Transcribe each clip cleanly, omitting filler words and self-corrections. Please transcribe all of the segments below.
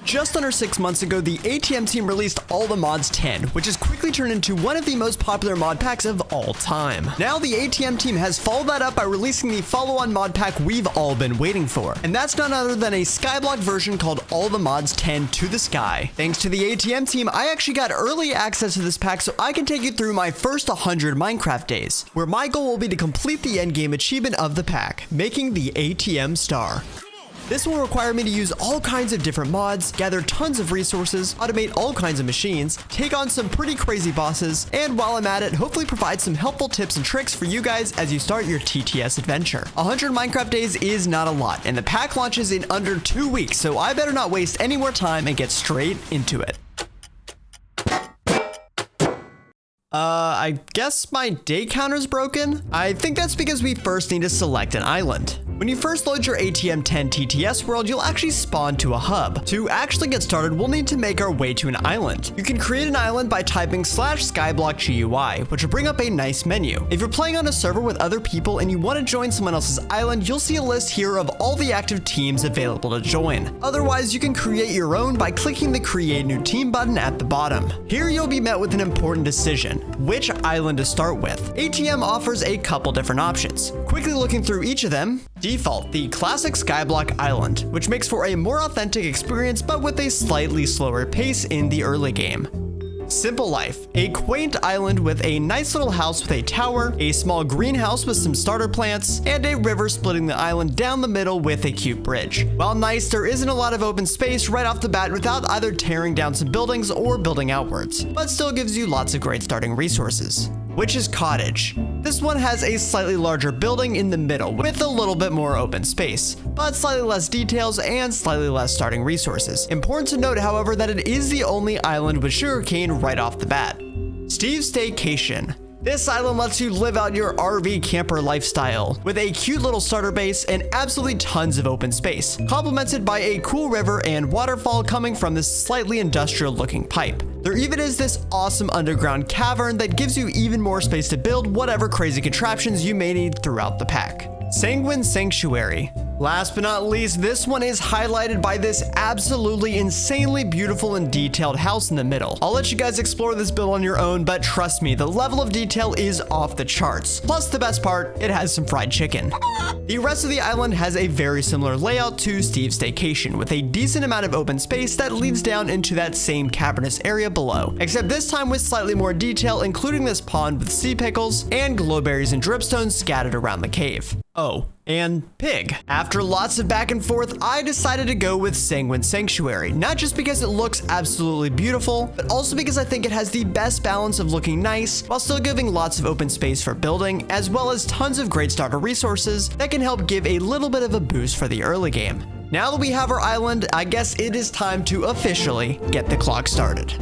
Just under 6 months ago, the ATM team released Allthemods 10, which has quickly turned into one of the most popular mod packs of all time. Now the ATM team has followed that up by releasing the follow-on mod pack we've all been waiting for, and that's none other than a skyblock version called Allthemods 10 to the Sky. Thanks to the ATM team, I actually got early access to this pack so I can take you through my first 100 Minecraft days, where my goal will be to complete the endgame achievement of the pack, making the ATM Star. This will require me to use all kinds of different mods, gather tons of resources, automate all kinds of machines, take on some pretty crazy bosses, and while I'm at it, hopefully provide some helpful tips and tricks for you guys as you start your TTS adventure. 100 Minecraft days is not a lot, and the pack launches in under 2 weeks, so I better not waste any more time and get straight into it. I guess my day counter's broken? I think that's because we first need to select an island. When you first load your ATM 10 TTS world, you'll actually spawn to a hub. To actually get started, we'll need to make our way to an island. You can create an island by typing /skyblock GUI, which will bring up a nice menu. If you're playing on a server with other people and you want to join someone else's island, you'll see a list here of all the active teams available to join. Otherwise, you can create your own by clicking the Create New Team button at the bottom. Here you'll be met with an important decision: which island to start with. ATM offers a couple different options. Quickly looking through each of them, default, the classic skyblock island, which makes for a more authentic experience but with a slightly slower pace in the early game. Simple Life, a quaint island with a nice little house with a tower, a small greenhouse with some starter plants, and a river splitting the island down the middle with a cute bridge. While nice, there isn't a lot of open space right off the bat without either tearing down some buildings or building outwards, but still gives you lots of great starting resources. Witch's Cottage. This one has a slightly larger building in the middle with a little bit more open space, but slightly less details and slightly less starting resources. Important to note, however, that it is the only island with sugarcane right off the bat. Steve's Staycation. This island lets you live out your RV camper lifestyle with a cute little starter base and absolutely tons of open space, complemented by a cool river and waterfall coming from this slightly industrial looking pipe. There even is this awesome underground cavern that gives you even more space to build whatever crazy contraptions you may need throughout the pack. Sanguine Sanctuary. Last but not least, this one is highlighted by this absolutely insanely beautiful and detailed house in the middle. I'll let you guys explore this build on your own, but trust me, the level of detail is off the charts. Plus, the best part, it has some fried chicken. The rest of the island has a very similar layout to Steve's Staycation, with a decent amount of open space that leads down into that same cavernous area below, except this time with slightly more detail, including this pond with sea pickles and glowberries and dripstones scattered around the cave. Oh, and pig. After lots of back and forth, I decided to go with Sanguine Sanctuary, not just because it looks absolutely beautiful, but also because I think it has the best balance of looking nice while still giving lots of open space for building, as well as tons of great starter resources that can help give a little bit of a boost for the early game. Now that we have our island, I guess it is time to officially get the clock started.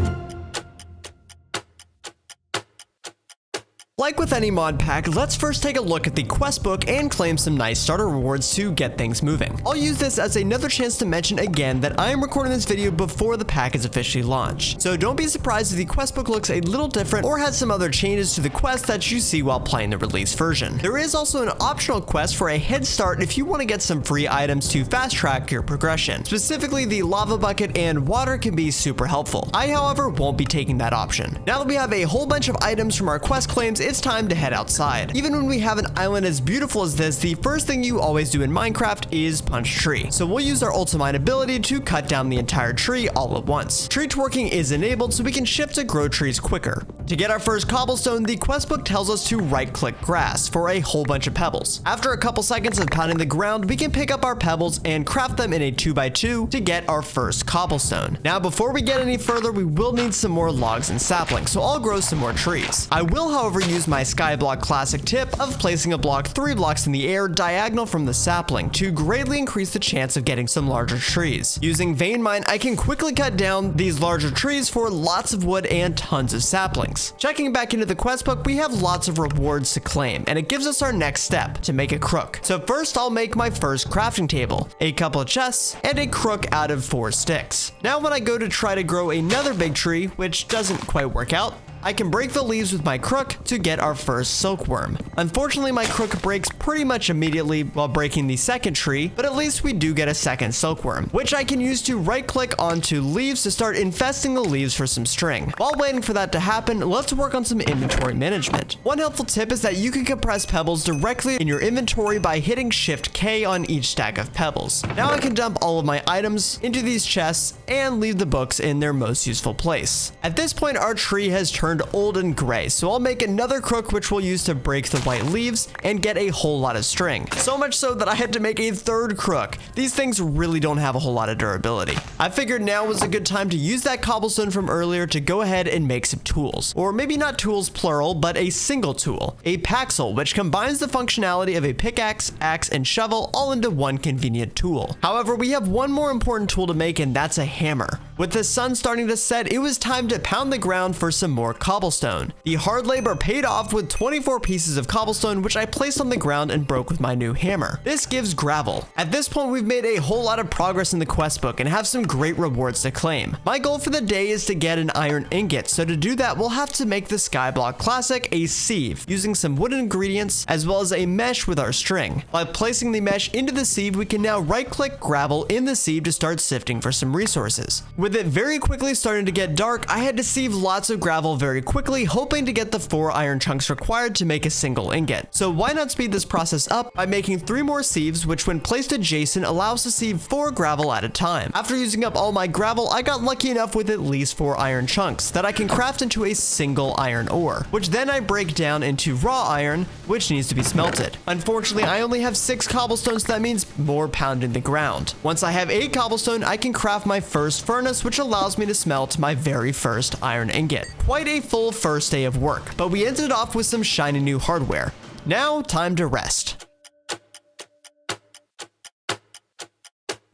Like with any mod pack, let's first take a look at the quest book and claim some nice starter rewards to get things moving. I'll use this as another chance to mention again that I am recording this video before the pack is officially launched, so don't be surprised if the quest book looks a little different or has some other changes to the quest that you see while playing the release version. There is also an optional quest for a head start if you want to get some free items to fast track your progression. Specifically, the lava bucket and water can be super helpful. I, however, won't be taking that option. Now that we have a whole bunch of items from our quest claims, it's time to head outside. Even when we have an island as beautiful as this, the first thing you always do in Minecraft is punch tree. So we'll use our ultimate ability to cut down the entire tree all at once. Tree twerking is enabled so we can shift to grow trees quicker. To get our first cobblestone, the quest book tells us to right-click grass for a whole bunch of pebbles. After a couple seconds of pounding the ground, we can pick up our pebbles and craft them in a 2x2 to get our first cobblestone. Now, before we get any further, we will need some more logs and saplings, so I'll grow some more trees. I will, however, use my skyblock classic tip of placing a block 3 blocks in the air diagonal from the sapling to greatly increase the chance of getting some larger trees. Using vein mine, I can quickly cut down these larger trees for lots of wood and tons of saplings. Checking back into the quest book, we have lots of rewards to claim, and it gives us our next step to make a crook. So first, I'll make my first crafting table, a couple of chests, and a crook out of 4 sticks. Now when I go to try to grow another big tree, which doesn't quite work out, I can break the leaves with my crook to get our first silkworm. Unfortunately, my crook breaks pretty much immediately while breaking the second tree, but at least we do get a second silkworm, which I can use to right-click onto leaves to start infesting the leaves for some string. While waiting for that to happen, let's work on some inventory management. One helpful tip is that you can compress pebbles directly in your inventory by hitting Shift K on each stack of pebbles. Now I can dump all of my items into these chests and leave the books in their most useful place. At this point, our tree has turned old and gray, so I'll make another crook which we'll use to break the white leaves and get a whole lot of string. So much so that I had to make a third crook. These things really don't have a whole lot of durability. I figured now was a good time to use that cobblestone from earlier to go ahead and make some tools. Or maybe not tools plural, but a single tool. A paxel, which combines the functionality of a pickaxe, axe, and shovel all into one convenient tool. However, we have one more important tool to make, and that's a hammer. With the sun starting to set, it was time to pound the ground for some more cobblestone. The hard labor paid off with 24 pieces of cobblestone, which I placed on the ground and broke with my new hammer. This gives gravel. At this point, we've made a whole lot of progress in the quest book and have some great rewards to claim. My goal for the day is to get an iron ingot, so to do that, we'll have to make the skyblock classic a sieve, using some wooden ingredients as well as a mesh with our string. By placing the mesh into the sieve, we can now right-click gravel in the sieve to start sifting for some resources. With it very quickly starting to get dark, I had to sieve lots of gravel very quickly, hoping to get the 4 iron chunks required to make a single ingot. So why not speed this process up by making 3 more sieves, which when placed adjacent allows to sieve 4 gravel at a time. After using up all my gravel, I got lucky enough with at least 4 iron chunks that I can craft into a single iron ore, which then I break down into raw iron, which needs to be smelted. Unfortunately, I only have 6 cobblestones, so that means more pounding the ground. Once I have 8 cobblestone, I can craft my first furnace, which allows me to smelt my very first iron ingot. Quite a full first day of work, but we ended off with some shiny new hardware. Now, time to rest.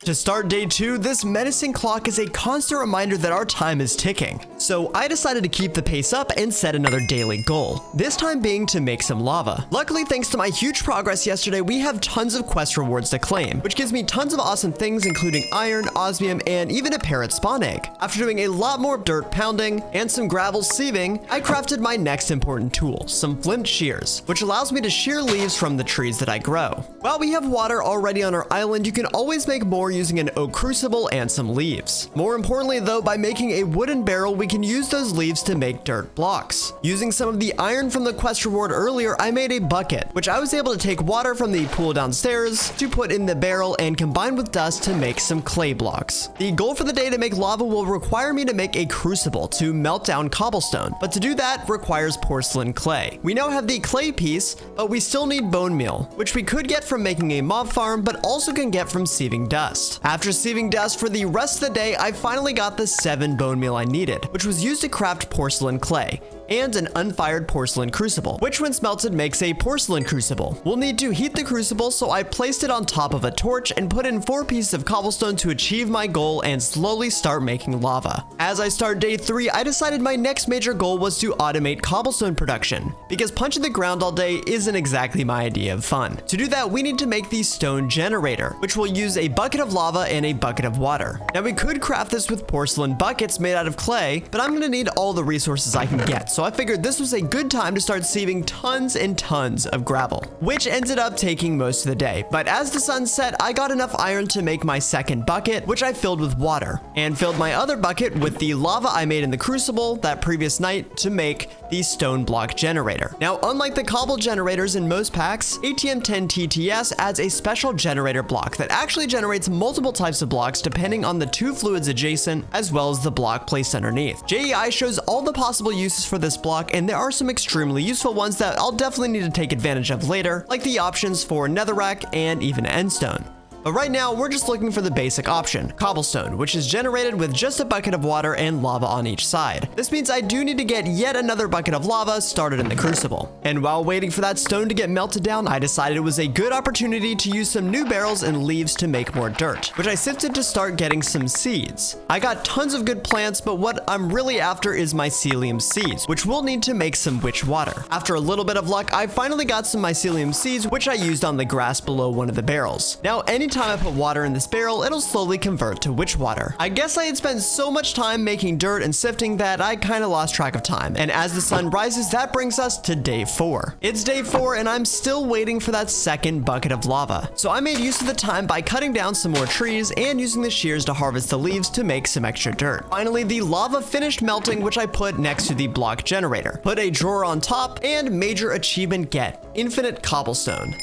To start day 2, this menacing clock is a constant reminder that our time is ticking. So I decided to keep the pace up and set another daily goal, this time being to make some lava. Luckily, thanks to my huge progress yesterday, we have tons of quest rewards to claim, which gives me tons of awesome things including iron, osmium, and even a parrot spawn egg. After doing a lot more dirt pounding and some gravel sieving, I crafted my next important tool, some flint shears, which allows me to shear leaves from the trees that I grow. While we have water already on our island, you can always make more using an oak crucible and some leaves. More importantly though, by making a wooden barrel, we can use those leaves to make dirt blocks. Using some of the iron from the quest reward earlier, I made a bucket, which I was able to take water from the pool downstairs to put in the barrel and combine with dust to make some clay blocks. The goal for the day to make lava will require me to make a crucible to melt down cobblestone, but to do that requires porcelain clay. We now have the clay piece, but we still need bone meal, which we could get from making a mob farm, but also can get from sieving dust. After sieving dust for the rest of the day, I finally got the 7 bone meal I needed, which was used to craft porcelain clay and an unfired porcelain crucible, which when smelted makes a porcelain crucible. We'll need to heat the crucible, so I placed it on top of a torch and put in 4 pieces of cobblestone to achieve my goal and slowly start making lava. As I start day 3, I decided my next major goal was to automate cobblestone production, because punching the ground all day isn't exactly my idea of fun. To do that, we need to make the stone generator, which will use a bucket of lava and a bucket of water. Now we could craft this with porcelain buckets made out of clay, but I'm gonna need all the resources I can get, so I figured this was a good time to start sieving tons and tons of gravel, which ended up taking most of the day. But as the sun set, I got enough iron to make my second bucket, which I filled with water, and filled my other bucket with the lava I made in the crucible that previous night to make the stone block generator. Now, unlike the cobble generators in most packs, ATM 10 TTS adds a special generator block that actually generates multiple types of blocks depending on the 2 fluids adjacent, as well as the block placed underneath. JEI shows all the possible uses for this block, and there are some extremely useful ones that I'll definitely need to take advantage of later, like the options for netherrack and even endstone. But right now, we're just looking for the basic option, cobblestone, which is generated with just a bucket of water and lava on each side. This means I do need to get yet another bucket of lava started in the crucible. And while waiting for that stone to get melted down, I decided it was a good opportunity to use some new barrels and leaves to make more dirt, which I sifted to start getting some seeds. I got tons of good plants, but what I'm really after is mycelium seeds, which we'll need to make some witch water. After a little bit of luck, I finally got some mycelium seeds, which I used on the grass below one of the barrels. Now, anytime time I put water in this barrel, it'll slowly convert to witch water. I guess I had spent so much time making dirt and sifting that I kinda lost track of time, and as the sun rises, that brings us to day 4. It's day 4 and I'm still waiting for that second bucket of lava. So I made use of the time by cutting down some more trees and using the shears to harvest the leaves to make some extra dirt. Finally, the lava finished melting, which I put next to the block generator. Put a drawer on top, and major achievement get, infinite cobblestone.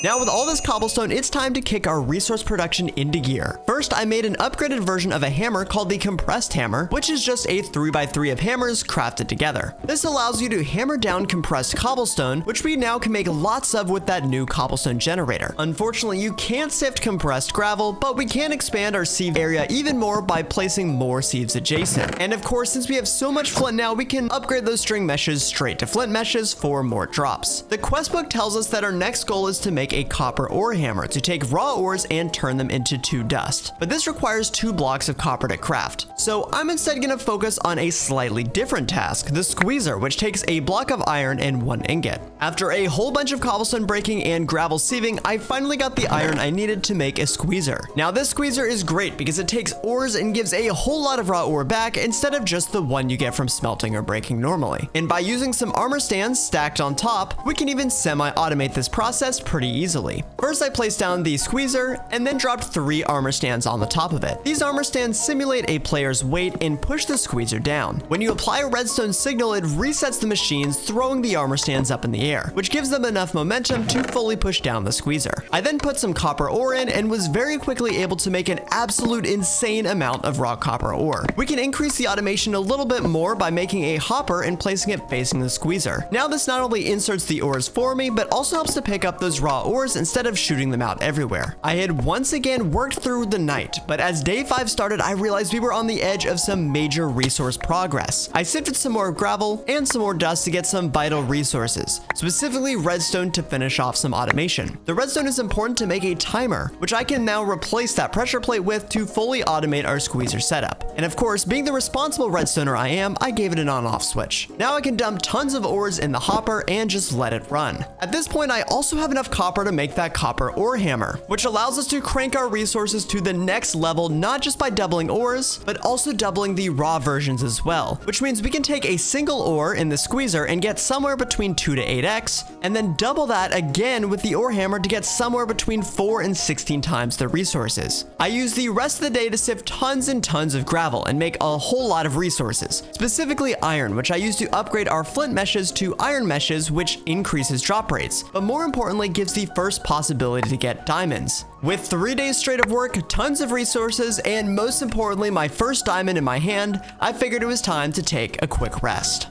Now with all this cobblestone, it's time to kick our resource production into gear. First, I made an upgraded version of a hammer called the compressed hammer, which is just a 3x3 of hammers crafted together. This allows you to hammer down compressed cobblestone, which we now can make lots of with that new cobblestone generator. Unfortunately, you can't sift compressed gravel, but we can expand our sieve area even more by placing more sieves adjacent. And of course, since we have so much flint now, we can upgrade those string meshes straight to flint meshes for more drops. The quest book tells us that our next goal is to make a copper ore hammer to take raw ores and turn them into 2 dust. But this requires 2 blocks of copper to craft. So I'm instead going to focus on a slightly different task, the squeezer, which takes a block of iron and 1 ingot. After a whole bunch of cobblestone breaking and gravel sieving, I finally got the iron I needed to make a squeezer. Now this squeezer is great because it takes ores and gives a whole lot of raw ore back instead of just the one you get from smelting or breaking normally. And by using some armor stands stacked on top, we can even semi-automate this process pretty easily. First, I placed down the squeezer and then dropped 3 armor stands on the top of it. These armor stands simulate a player's weight and push the squeezer down. When you apply a redstone signal, it resets the machines, throwing the armor stands up in the air, which gives them enough momentum to fully push down the squeezer. I then put some copper ore in and was very quickly able to make an absolute insane amount of raw copper ore. We can increase the automation a little bit more by making a hopper and placing it facing the squeezer. Now this not only inserts the ores for me, but also helps to pick up those raw ores instead of shooting them out everywhere. I had once again worked through the night, but as day 5 started, I realized we were on the edge of some major resource progress. I sifted some more gravel and some more dust to get some vital resources, specifically redstone to finish off some automation. The redstone is important to make a timer, which I can now replace that pressure plate with to fully automate our squeezer setup. And of course, being the responsible redstoner I am, I gave it an on-off switch. Now I can dump tons of ores in the hopper and just let it run. At this point, I also have enough copper to make that copper ore hammer, which allows us to crank our resources to the next level, not just by doubling ores, but also doubling the raw versions as well, which means we can take a single ore in the squeezer and get somewhere between 2 to 8x, and then double that again with the ore hammer to get somewhere between 4 and 16 times the resources. I use the rest of the day to sift tons and tons of gravel and make a whole lot of resources, specifically iron, which I use to upgrade our flint meshes to iron meshes, which increases drop rates, but more importantly gives the first possibility to get diamonds. With 3 days straight of work, tons of resources, and most importantly my first diamond in my hand, I figured it was time to take a quick rest.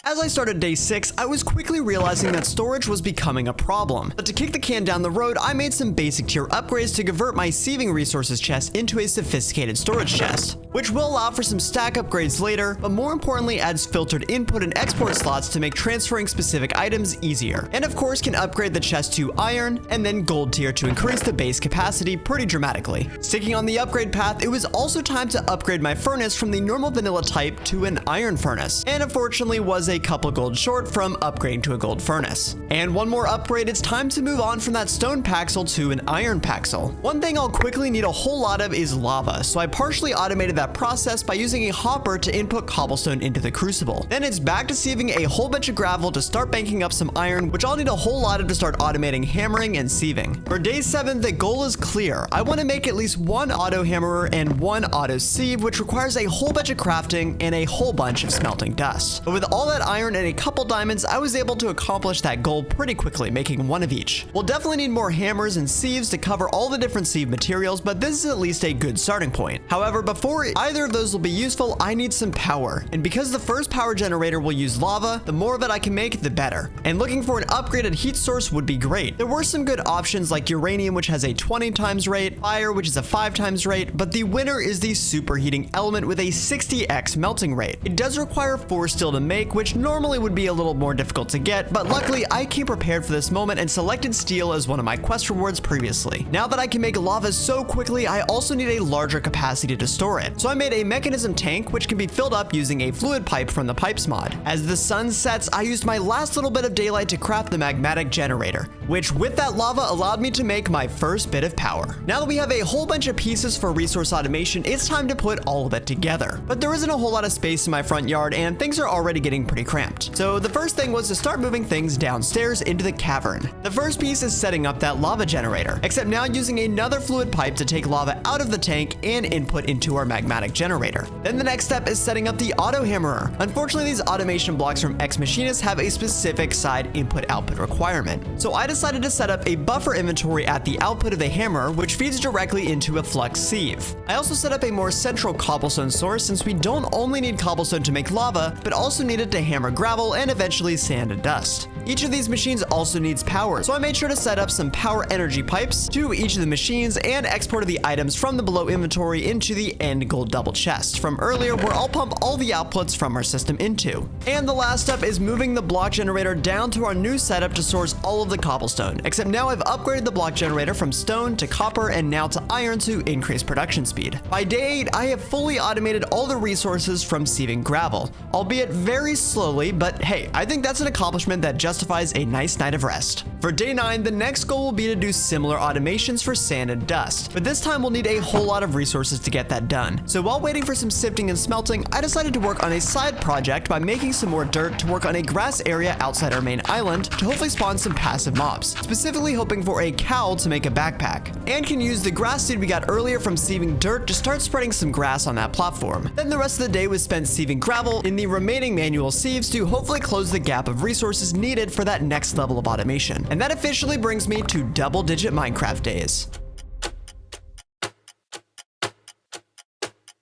As I started day 6, I was quickly realizing that storage was becoming a problem. But to kick the can down the road, I made some basic tier upgrades to convert my sieving resources chest into a sophisticated storage chest, which will allow for some stack upgrades later, but more importantly adds filtered input and export slots to make transferring specific items easier. And of course can upgrade the chest to iron and then gold tier to increase the base capacity pretty dramatically. Sticking on the upgrade path, it was also time to upgrade my furnace from the normal vanilla type to an iron furnace, and unfortunately was a couple gold short from upgrading to a gold furnace. And one more upgrade, it's time to move on from that stone paxel to an iron paxel. One thing I'll quickly need a whole lot of is lava, so I partially automated that process by using a hopper to input cobblestone into the crucible. Then it's back to sieving a whole bunch of gravel to start banking up some iron, which I'll need a whole lot of to start automating hammering and sieving. For day 7, the goal is clear. I want to make at least 1 auto hammerer and 1 auto sieve, which requires a whole bunch of crafting and a whole bunch of smelting dust. But with all that iron and a couple diamonds, I was able to accomplish that goal pretty quickly, making 1 of each. We'll definitely need more hammers and sieves to cover all the different sieve materials, but this is at least a good starting point. However, before either of those will be useful, I need some power. And because the first power generator will use lava, the more of it I can make, the better. And looking for an upgraded heat source would be great. There were some good options like uranium, which has a 20 times rate, fire, which is a 5 times rate, but the winner is the superheating element with a 60x melting rate. It does require 4 steel to make, which which normally would be a little more difficult to get, but luckily I came prepared for this moment and selected steel as one of my quest rewards previously. Now that I can make lava so quickly, I also need a larger capacity to store it. So I made a mechanism tank which can be filled up using a fluid pipe from the pipes mod. As the sun sets, I used my last little bit of daylight to craft the magmatic generator, which with that lava allowed me to make my first bit of power. Now that we have a whole bunch of pieces for resource automation, it's time to put all of it together. But there isn't a whole lot of space in my front yard and things are already getting pretty cramped. So the first thing was to start moving things downstairs into the cavern. The first piece is setting up that lava generator, except now using another fluid pipe to take lava out of the tank and input into our magmatic generator. Then the next step is setting up the auto hammerer. Unfortunately, these automation blocks from X Machinist have a specific side input-output requirement. So I decided to set up a buffer inventory at the output of the hammer, which feeds directly into a flux sieve. I also set up a more central cobblestone source since we don't only need cobblestone to make lava, but also need it to hammer gravel and eventually sand and dust. Each of these machines also needs power, so I made sure to set up some power energy pipes to each of the machines and exported the items from the below inventory into the end gold double chest from earlier, where I'll pump all the outputs from our system into. And the last step is moving the block generator down to our new setup to source all of the cobblestone, except now I've upgraded the block generator from stone to copper and now to iron to increase production speed. By day 8, I have fully automated all the resources from sieving gravel, albeit very slowly, but hey, I think that's an accomplishment that justifies a nice night of rest. For day 9, the next goal will be to do similar automations for sand and dust, but this time we'll need a whole lot of resources to get that done. So while waiting for some sifting and smelting, I decided to work on a side project by making some more dirt to work on a grass area outside our main island to hopefully spawn some passive mobs, specifically hoping for a cowl to make a backpack, and can use the grass seed we got earlier from sieving dirt to start spreading some grass on that platform. Then the rest of the day was spent sieving gravel in the remaining manual sieves to hopefully close the gap of resources needed for that next level of automation. And that officially brings me to double-digit Minecraft days.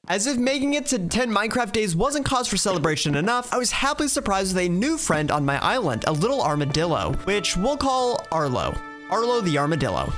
As if making it to 10 Minecraft days wasn't cause for celebration enough, I was happily surprised with a new friend on my island, a little armadillo, which we'll call Arlo. Arlo the armadillo.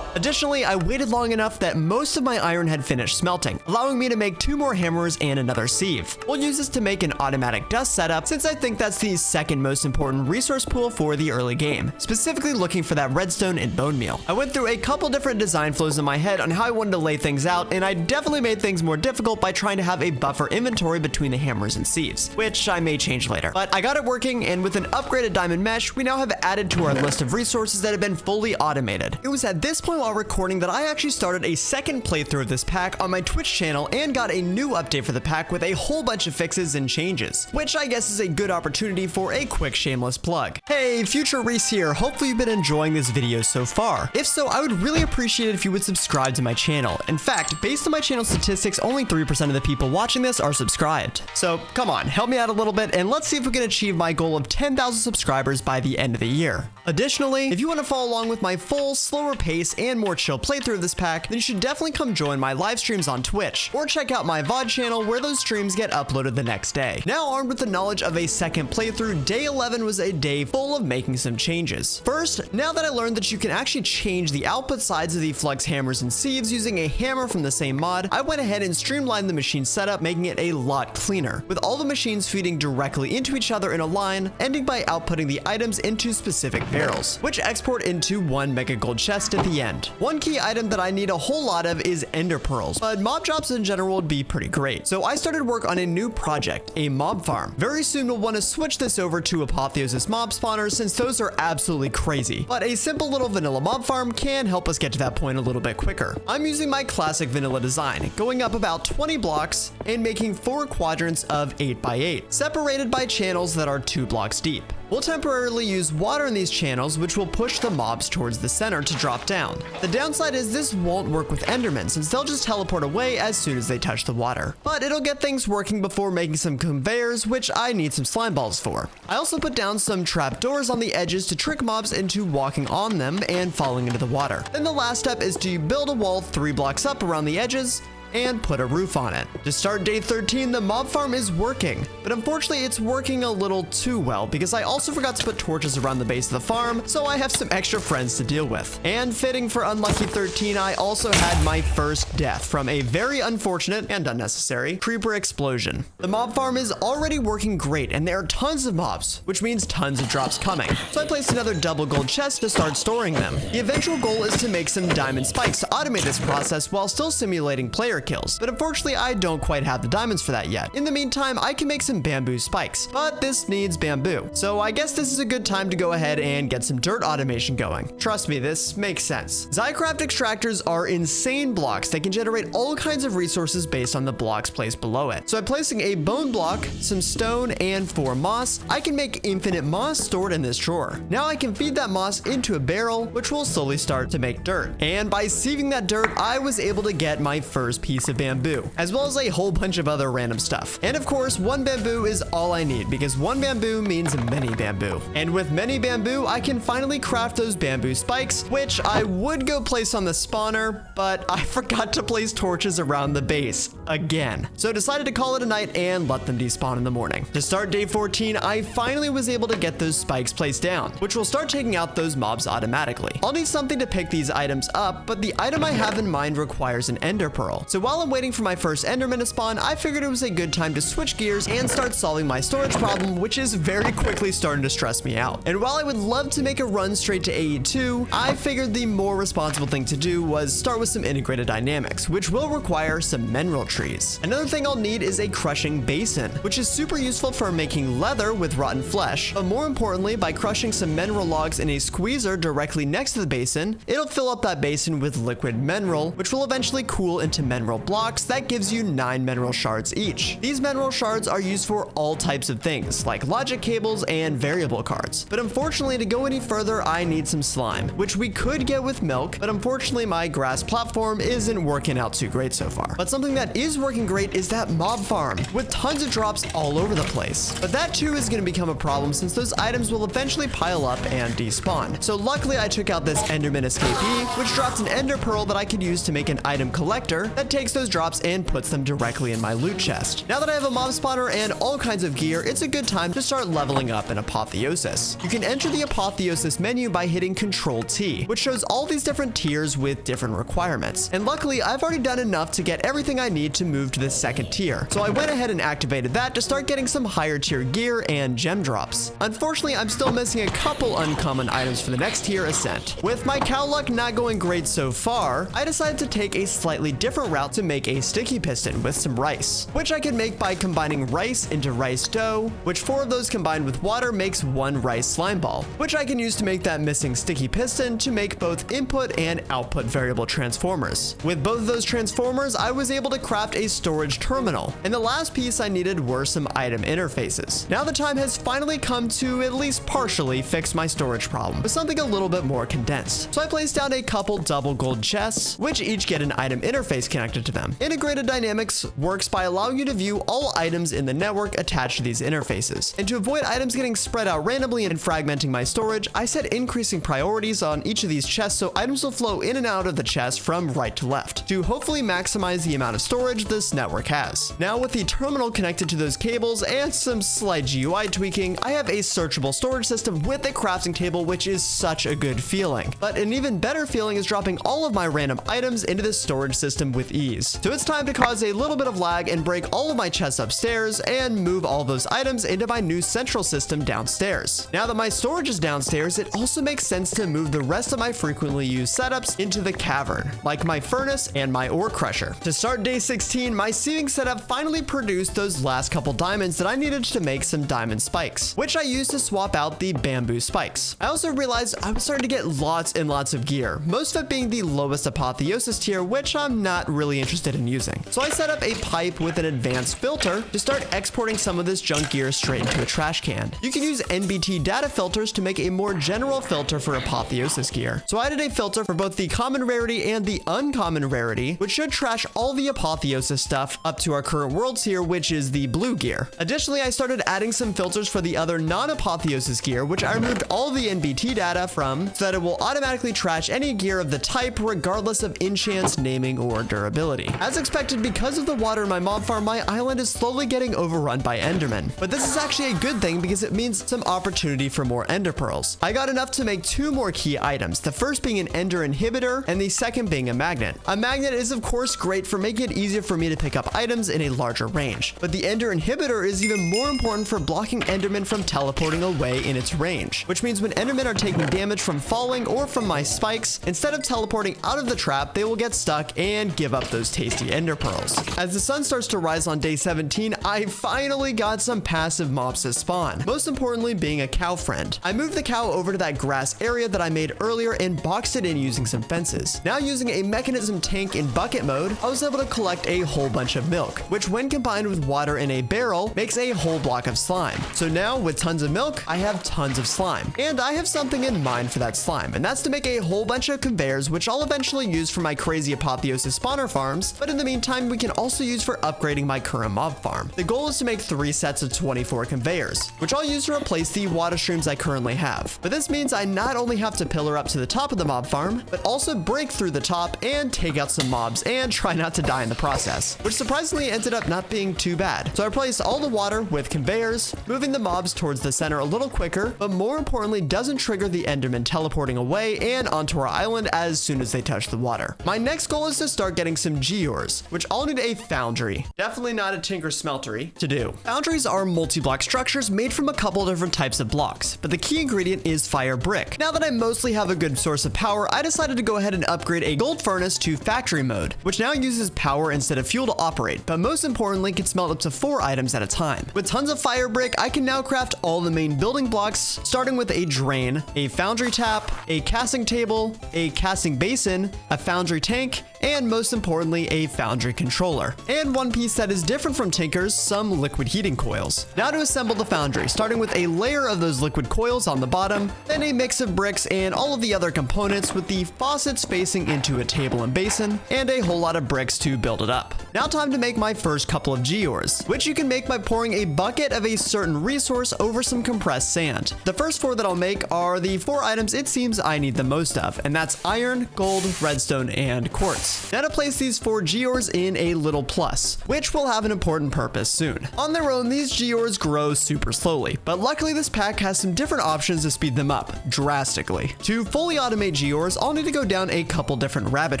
Additionally, I waited long enough that most of my iron had finished smelting, allowing me to make 2 more hammers and another sieve. We'll use this to make an automatic dust setup since I think that's the second most important resource pool for the early game, specifically looking for that redstone and bone meal. I went through a couple different design flows in my head on how I wanted to lay things out, and I definitely made things more difficult by trying to have a buffer inventory between the hammers and sieves, which I may change later. But I got it working, and with an upgraded diamond mesh, we now have added to our list of resources that have been fully automated. It was at this point while recording that I actually started a second playthrough of this pack on my Twitch channel and got a new update for the pack with a whole bunch of fixes and changes, which I guess is a good opportunity for a quick shameless plug. Hey, Future Reese here. Hopefully you've been enjoying this video so far. If so, I would really appreciate it if you would subscribe to my channel. In fact, based on my channel statistics, only 3% of the people watching this are subscribed. So come on, help me out a little bit and let's see if we can achieve my goal of 10,000 subscribers by the end of the year. Additionally, if you want to follow along with my full, slower pace and more chill playthrough of this pack, then you should definitely come join my live streams on Twitch, or check out my VOD channel where those streams get uploaded the next day. Now armed with the knowledge of a second playthrough, day 11 was a day full of making some changes. First, now that I learned that you can actually change the output sides of the flux hammers and sieves using a hammer from the same mod, I went ahead and streamlined the machine setup, making it a lot cleaner, with all the machines feeding directly into each other in a line, ending by outputting the items into specific barrels, which export into 1 mega gold chest at the end. One key item that I need a whole lot of is ender pearls, but mob drops in general would be pretty great. So I started work on a new project, a mob farm. Very soon we'll want to switch this over to Apotheosis mob spawners since those are absolutely crazy, but a simple little vanilla mob farm can help us get to that point a little bit quicker. I'm using my classic vanilla design, going up about 20 blocks and making 4 quadrants of 8x8, separated by channels that are 2 blocks deep. We'll temporarily use water in these channels, which will push the mobs towards the center to drop down. The downside is this won't work with endermen since they'll just teleport away as soon as they touch the water. But it'll get things working before making some conveyors, which I need some slime balls for. I also put down some trapdoors on the edges to trick mobs into walking on them and falling into the water. Then the last step is to build a wall 3 blocks up around the edges, and put a roof on it. To start day 13, the mob farm is working, but unfortunately it's working a little too well because I also forgot to put torches around the base of the farm, so I have some extra friends to deal with. And fitting for unlucky 13, I also had my first death from a very unfortunate and unnecessary creeper explosion. The mob farm is already working great and there are tons of mobs, which means tons of drops coming. So I placed another double gold chest to start storing them. The eventual goal is to make some diamond spikes to automate this process while still simulating player kills, but unfortunately I don't quite have the diamonds for that yet. In the meantime, I can make some bamboo spikes, but this needs bamboo. So I guess this is a good time to go ahead and get some dirt automation going. Trust me, this makes sense. Zycraft extractors are insane blocks that can generate all kinds of resources based on the blocks placed below it. So by placing a bone block, some stone, and 4 moss, I can make infinite moss stored in this drawer. Now I can feed that moss into a barrel, which will slowly start to make dirt. And by sieving that dirt, I was able to get my first piece of bamboo, as well as a whole bunch of other random stuff. And of course, 1 bamboo is all I need because 1 bamboo means many bamboo. And with many bamboo, I can finally craft those bamboo spikes, which I would go place on the spawner, but I forgot to place torches around the base again. So I decided to call it a night and let them despawn in the morning. To start day 14, I finally was able to get those spikes placed down, which will start taking out those mobs automatically. I'll need something to pick these items up, but the item I have in mind requires an ender pearl. So while I'm waiting for my first enderman to spawn, I figured it was a good time to switch gears and start solving my storage problem, which is very quickly starting to stress me out. And while I would love to make a run straight to AE2, I figured the more responsible thing to do was start with some integrated dynamics, which will require some mineral trees. Another thing I'll need is a crushing basin, which is super useful for making leather with rotten flesh, but more importantly, by crushing some mineral logs in a squeezer directly next to the basin, it'll fill up that basin with liquid mineral, which will eventually cool into mineral blocks that gives you 9 mineral shards each. These mineral shards are used for all types of things, like logic cables and variable cards. But unfortunately, to go any further, I need some slime, which we could get with milk, but unfortunately my grass platform isn't working out too great so far. But something that is working great is that mob farm, with tons of drops all over the place. But that too is going to become a problem since those items will eventually pile up and despawn. So luckily I took out this enderman escapee, which dropped an ender pearl that I could use to make an item collector that takes those drops and puts them directly in my loot chest. Now that I have a mob spawner and all kinds of gear, it's a good time to start leveling up in Apotheosis. You can enter the Apotheosis menu by hitting Control T, which shows all these different tiers with different requirements. And luckily, I've already done enough to get everything I need to move to the 2nd tier. So I went ahead and activated that to start getting some higher tier gear and gem drops. Unfortunately, I'm still missing a couple uncommon items for the next tier ascent. With my cow luck not going great so far, I decided to take a slightly different route to make a sticky piston with some rice, which I can make by combining rice into rice dough, which 4 of those combined with water makes 1 rice slime ball, which I can use to make that missing sticky piston to make both input and output variable transformers. With both of those transformers, I was able to craft a storage terminal, and the last piece I needed were some item interfaces. Now the time has finally come to at least partially fix my storage problem with something a little bit more condensed. So I placed down a couple double gold chests, which each get an item interface connected to them. Integrated dynamics works by allowing you to view all items in the network attached to these interfaces. And to avoid items getting spread out randomly and fragmenting my storage, I set increasing priorities on each of these chests so items will flow in and out of the chest from right to left to hopefully maximize the amount of storage this network has. Now with the terminal connected to those cables and some slight GUI tweaking, I have a searchable storage system with a crafting table, which is such a good feeling. But an even better feeling is dropping all of my random items into this storage system with ease. So it's time to cause a little bit of lag and break all of my chests upstairs and move all those items into my new central system downstairs. Now that my storage is downstairs, it also makes sense to move the rest of my frequently used setups into the cavern, like my furnace and my ore crusher. To start day 16, my sieving setup finally produced those last couple diamonds that I needed to make some diamond spikes, which I used to swap out the bamboo spikes. I also realized I was starting to get lots and lots of gear, most of it being the lowest Apotheosis tier, which I'm not really interested in using. So I set up a pipe with an advanced filter to start exporting some of this junk gear straight into a trash can. You can use NBT data filters to make a more general filter for Apotheosis gear. So I added a filter for both the common rarity and the uncommon rarity, which should trash all the Apotheosis stuff up to our current world tier, which is the blue gear. Additionally, I started adding some filters for the other non-Apotheosis gear, which I removed all the NBT data from so that it will automatically trash any gear of the type regardless of enchants, naming, or durability. invulnerability. As expected, because of the water in my mob farm, my island is slowly getting overrun by endermen. But this is actually a good thing because it means some opportunity for more ender pearls. I got enough to make 2 more key items, the first being an ender inhibitor and the second being a magnet. A magnet is of course great for making it easier for me to pick up items in a larger range, but the ender inhibitor is even more important for blocking endermen from teleporting away in its range, which means when endermen are taking damage from falling or from my spikes, instead of teleporting out of the trap, they will get stuck and give up those tasty ender pearls. As the sun starts to rise on day 17, I finally got some passive mobs to spawn, most importantly being a cow friend. I moved the cow over to that grass area that I made earlier and boxed it in using some fences. Now using a mechanism tank in bucket mode, I was able to collect a whole bunch of milk, which when combined with water in a barrel makes a whole block of slime. So now with tons of milk, I have tons of slime. And I have something in mind for that slime, and that's to make a whole bunch of conveyors, which I'll eventually use for my crazy apotheosis spawner farms, but in the meantime, we can also use for upgrading my current mob farm. The goal is to make 3 sets of 24 conveyors, which I'll use to replace the water streams I currently have. But this means I not only have to pillar up to the top of the mob farm, but also break through the top and take out some mobs and try not to die in the process, which surprisingly ended up not being too bad. So I replaced all the water with conveyors, moving the mobs towards the center a little quicker, but more importantly doesn't trigger the enderman teleporting away and onto our island as soon as they touch the water. My next goal is to start getting some Geores, which I'll need a foundry, definitely not a tinker smeltery, to do. Foundries are multi-block structures made from a couple different types of blocks, but the key ingredient is fire brick. Now that I mostly have a good source of power, I decided to go ahead and upgrade a gold furnace to factory mode, which now uses power instead of fuel to operate, but most importantly can smelt up to 4 items at a time. With tons of fire brick, I can now craft all the main building blocks, starting with a drain, a foundry tap, a casting table, a casting basin, a foundry tank, and most importantly, a foundry controller. And one piece that is different from Tinker's, some liquid heating coils. Now to assemble the foundry, starting with a layer of those liquid coils on the bottom, then a mix of bricks and all of the other components with the faucets facing into a table and basin, and a whole lot of bricks to build it up. Now time to make my first couple of Geores, which you can make by pouring a bucket of a certain resource over some compressed sand. The first 4 that I'll make are the 4 items it seems I need the most of, and that's iron, gold, redstone, and quartz. Now to place these 4 Geores in a little plus, which will have an important purpose soon. On their own, these Geores grow super slowly, but luckily this pack has some different options to speed them up drastically. To fully automate Geores, I'll need to go down a couple different rabbit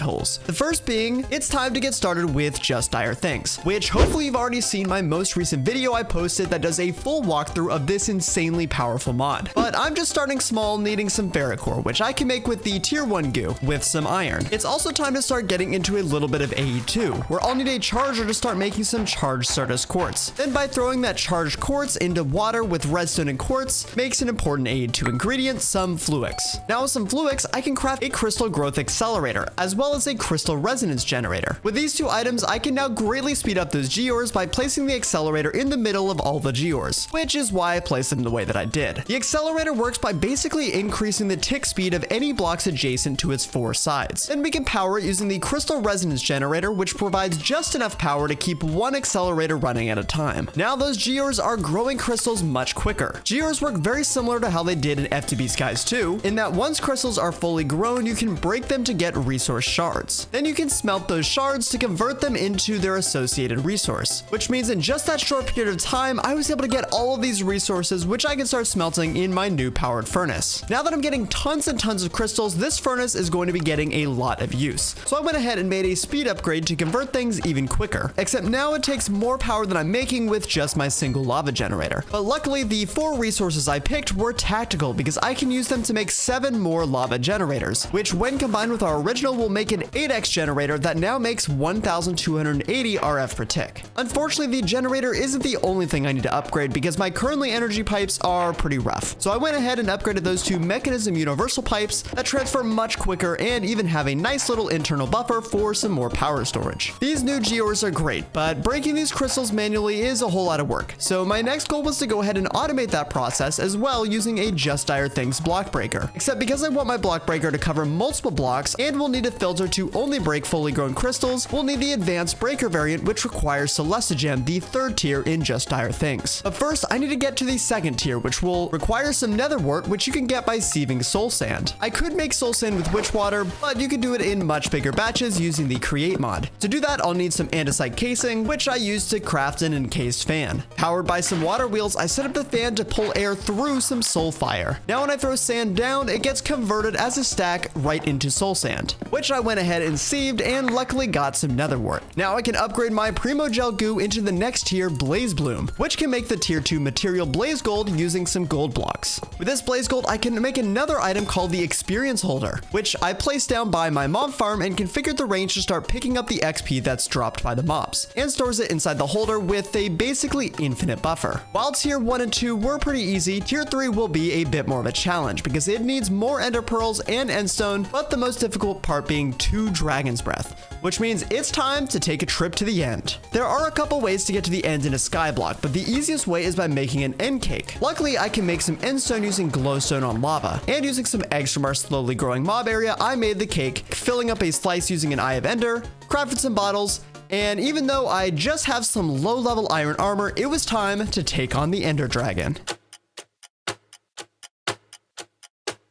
holes. The first being, it's time to get started with Just Dire Things, which hopefully you've already seen my most recent video I posted that does a full walkthrough of this insanely powerful mod. But I'm just starting small, needing some ferric core, which I can make with the tier 1 goo with some iron. It's also time to start getting into a little bit of AE2, where I'll need a charger to start making some charged Certus quartz. Then by throwing that charged quartz into water with redstone and quartz, makes an important AE2 ingredient, some fluix. Now with some fluix, I can craft a crystal growth accelerator, as well as a crystal resonance generator. With these 2 items, I can now greatly speed up those Geores by placing the accelerator in the middle of all the Geores, which is why I placed them the way that I did. The accelerator works by basically increasing the tick speed of any blocks adjacent to its 4 sides. Then we can power it using the crystal resonance generator, which provides just enough power to keep 1 accelerator running at a time. Now those Geores are growing crystals much quicker. Geores work very similar to how they did in FTB Skies 2, in that once crystals are fully grown, you can break them to get resource shards. Then you can smelt those shards to convert them into their associated resource, which means in just that short period of time, I was able to get all of these resources, which I can start smelting in my new powered furnace. Now that I'm getting tons and tons of crystals, this furnace is going to be getting a lot of use. So I went ahead and made a speed upgrade to convert things even quicker, except now it takes more power than I'm making with just my single lava generator. But luckily, the 4 resources I picked were tactical because I can use them to make 7 more lava generators, which when combined with our original will make an 8x generator that now makes 1280 RF per tick. Unfortunately, the generator isn't the only thing I need to upgrade because my currently energy pipes are pretty rough. So I went ahead and upgraded those to mechanism universal pipes that transfer much quicker and even have a nice little internal buffer for some more power storage. These new Geores are great, but breaking these crystals manually is a whole lot of work. So my next goal was to go ahead and automate that process as well using a Just Dire Things block breaker. Except because I want my block breaker to cover multiple blocks and we'll need a filter to only break fully grown crystals, we'll need the advanced breaker variant, which requires Celestigem, the 3rd tier in Just Dire Things. But first, I need to get to the 2nd tier, which will require some nether wart, which you can get by sieving soul sand. I could make soul sand with witch water, but you can do it in much bigger batches hatches using the create mod. To do that, I'll need some andesite casing, which I use to craft an encased fan. Powered by some water wheels, I set up the fan to pull air through some soul fire. Now when I throw sand down, it gets converted as a stack right into soul sand, which I went ahead and sieved and luckily got some nether wart. Now I can upgrade my Primo Gel Goo into the next tier, Blaze Bloom, which can make the tier 2 material Blaze Gold using some gold blocks. With this Blaze Gold, I can make another item called the Experience Holder, which I place down by my mob farm and configure the range to start picking up the XP that's dropped by the mobs, and stores it inside the holder with a basically infinite buffer. While tier 1 and 2 were pretty easy, tier 3 will be a bit more of a challenge because it needs more ender pearls and endstone, but the most difficult part being 2 Dragon's Breath, which means it's time to take a trip to the end. There are a couple ways to get to the end in a skyblock, but the easiest way is by making an end cake. Luckily, I can make some endstone using glowstone on lava, and using some eggs from our slowly growing mob area, I made the cake, filling up a slice using an Eye of Ender, crafted some bottles, and even though I just have some low-level iron armor, it was time to take on the Ender Dragon.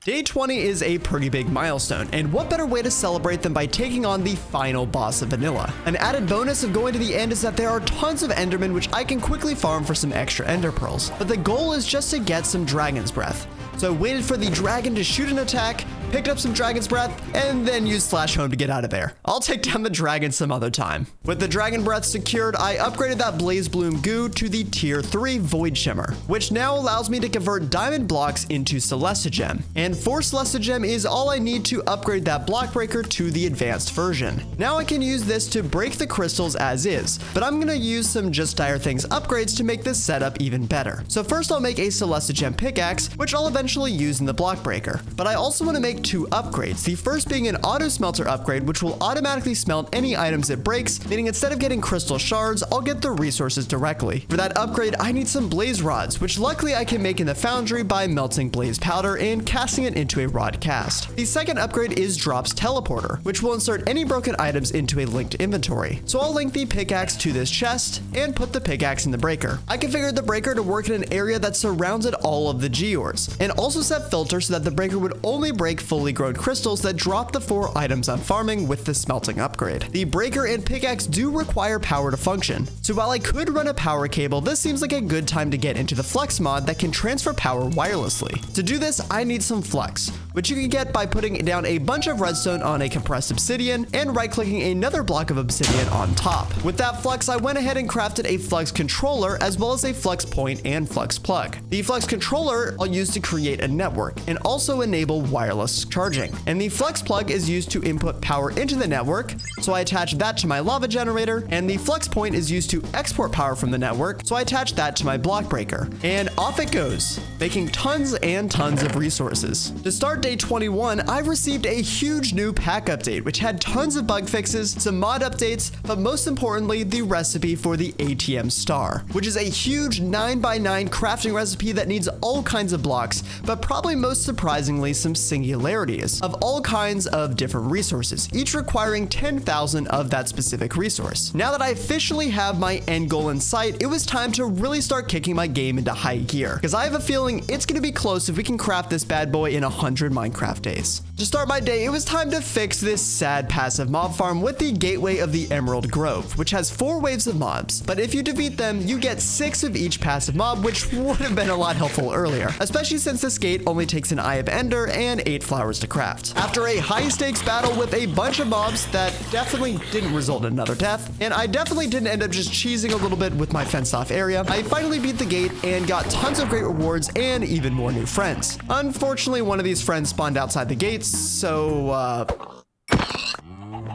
Day 20 is a pretty big milestone, and what better way to celebrate than by taking on the final boss of vanilla. An added bonus of going to the end is that there are tons of endermen which I can quickly farm for some extra ender pearls, but the goal is just to get some Dragon's Breath. So I waited for the dragon to shoot an attack, picked up some Dragon's Breath, and then used Slash Home to get out of there. I'll take down the dragon some other time. With the Dragon Breath secured, I upgraded that Blaze Bloom Goo to the tier 3 Void Shimmer, which now allows me to convert diamond blocks into Celestigem. And for Celestigem is all I need to upgrade that block breaker to the advanced version. Now I can use this to break the crystals as is, but I'm gonna use some Just Dire Things upgrades to make this setup even better. So first I'll make a Celestigem pickaxe, which I'll eventually use in the block breaker. But I also want to make 2 upgrades, the first being an auto smelter upgrade, which will automatically smelt any items it breaks, meaning instead of getting crystal shards, I'll get the resources directly. For that upgrade, I need some blaze rods, which luckily I can make in the foundry by melting blaze powder and casting it into a rod cast. The second upgrade is Drop's Teleporter, which will insert any broken items into a linked inventory. So I'll link the pickaxe to this chest and put the pickaxe in the breaker. I configured the breaker to work in an area that surrounded all of the Geores, and also set filters so that the breaker would only break fully grown crystals that drop the 4 items I'm farming with the smelting upgrade. The breaker and pickaxe do require power to function, so while I could run a power cable, this seems like a good time to get into the Flex mod that can transfer power wirelessly. To do this, I need some Flux, which you can get by putting down a bunch of redstone on a compressed obsidian and right-clicking another block of obsidian on top. With that Flux, I went ahead and crafted a Flux controller as well as a Flux point and Flux plug. The Flux controller I'll use to create a network and also enable wireless charging. And the Flux plug is used to input power into the network, so I attach that to my lava generator, and the Flux point is used to export power from the network, so I attach that to my block breaker. And off it goes, making tons and tons of resources. To start day 21, I received a huge new pack update, which had tons of bug fixes, some mod updates, but most importantly, the recipe for the ATM Star, which is a huge 9x9 crafting recipe that needs all kinds of blocks, but probably most surprisingly some singularities of all kinds of different resources, each requiring 10,000 of that specific resource. Now that I officially have my end goal in sight, it was time to really start kicking my game into high gear, because I have a feeling it's going to be close if we can craft this bad boy in 100 Minecraft days. To start my day, it was time to fix this sad passive mob farm with the Gateway of the Emerald Grove, which has 4 waves of mobs, but if you defeat them, you get 6 of each passive mob, which would have been a lot helpful earlier, especially since this gate only takes an Eye of Ender and 8 flowers to craft. After a high-stakes battle with a bunch of mobs that definitely didn't result in another death, and I definitely didn't end up just cheesing a little bit with my fenced-off area, I finally beat the gate and got tons of great rewards and even more new friends. Unfortunately, one of these friends spawned outside the gates, so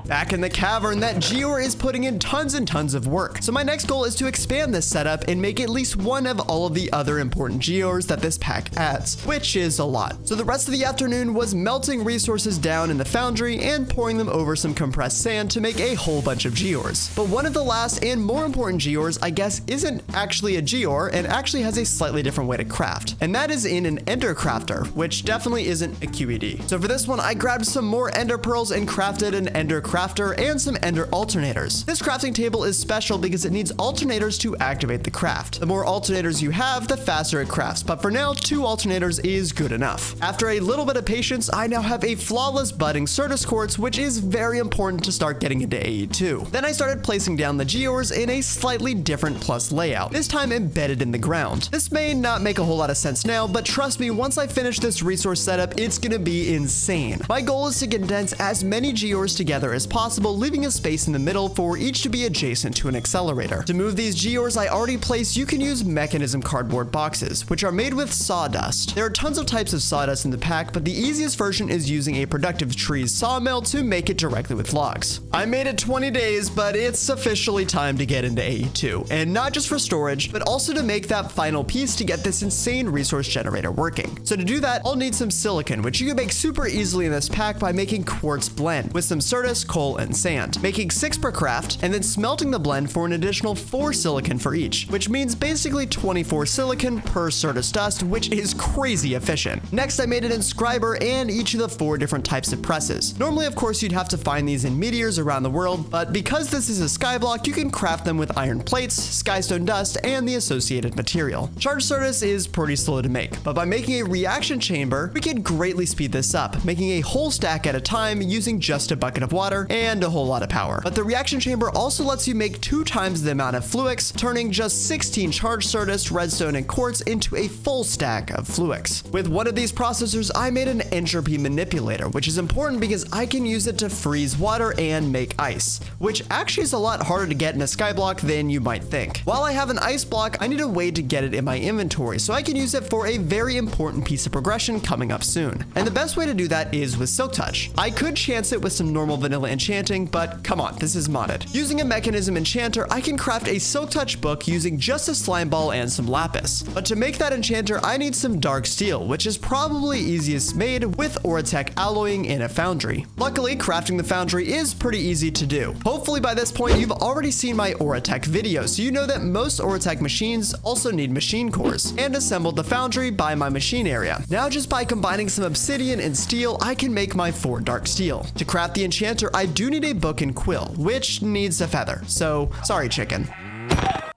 back in the cavern, that Geore is putting in tons and tons of work. So my next goal is to expand this setup and make at least one of all of the other important Geores that this pack adds, which is a lot. So the rest of the afternoon was melting resources down in the foundry and pouring them over some compressed sand to make a whole bunch of Geores. But one of the last and more important Geores, I guess, isn't actually a Geore and actually has a slightly different way to craft. And that is in an Ender Crafter, which definitely isn't a QED. So for this one, I grabbed some more Ender Pearls and crafted an Ender Crafter crafter, and some ender alternators. This crafting table is special because it needs alternators to activate the craft. The more alternators you have, the faster it crafts, but for now, 2 alternators is good enough. After a little bit of patience, I now have a flawless budding Certus quartz, which is very important to start getting into AE2. Then I started placing down the Geores in a slightly different plus layout, this time embedded in the ground. This may not make a whole lot of sense now, but trust me, once I finish this resource setup, it's gonna be insane. My goal is to condense as many Geores together as possible, leaving a space in the middle for each to be adjacent to an accelerator. To move these Geores I already placed, you can use mechanism cardboard boxes, which are made with sawdust. There are tons of types of sawdust in the pack, but the easiest version is using a productive trees sawmill to make it directly with logs. I made it 20 days, but it's officially time to get into AE2, and not just for storage, but also to make that final piece to get this insane resource generator working. So to do that, I'll need some silicon, which you can make super easily in this pack by making quartz blend with some Certus, coal, and sand, making 6 per craft, and then smelting the blend for an additional 4 silicon for each, which means basically 24 silicon per Certus dust, which is crazy efficient. Next, I made an inscriber and each of the 4 different types of presses. Normally, of course, you'd have to find these in meteors around the world, but because this is a skyblock, you can craft them with iron plates, skystone dust, and the associated material. Charged Certus is pretty slow to make, but by making a reaction chamber, we can greatly speed this up, making a whole stack at a time using just a bucket of water and a whole lot of power. But the reaction chamber also lets you make 2 times the amount of fluix, turning just 16 charged Certus, redstone, and quartz into a full stack of fluix. With one of these processors, I made an entropy manipulator, which is important because I can use it to freeze water and make ice, which actually is a lot harder to get in a skyblock than you might think. While I have an ice block, I need a way to get it in my inventory so I can use it for a very important piece of progression coming up soon. And the best way to do that is with Silk Touch. I could chance it with some normal vanilla enchanting, but come on, this is modded. Using a mechanism enchanter, I can craft a Silk Touch book using just a slime ball and some lapis. But to make that enchanter, I need some dark steel, which is probably easiest made with Oritech alloying in a foundry. Luckily, crafting the foundry is pretty easy to do. Hopefully by this point, you've already seen my Oritech video, so you know that most Oritech machines also need machine cores, and assembled the foundry by my machine area. Now just by combining some obsidian and steel, I can make my 4 dark steel. To craft the enchanter, I do need a book and quill, which needs a feather, so sorry chicken.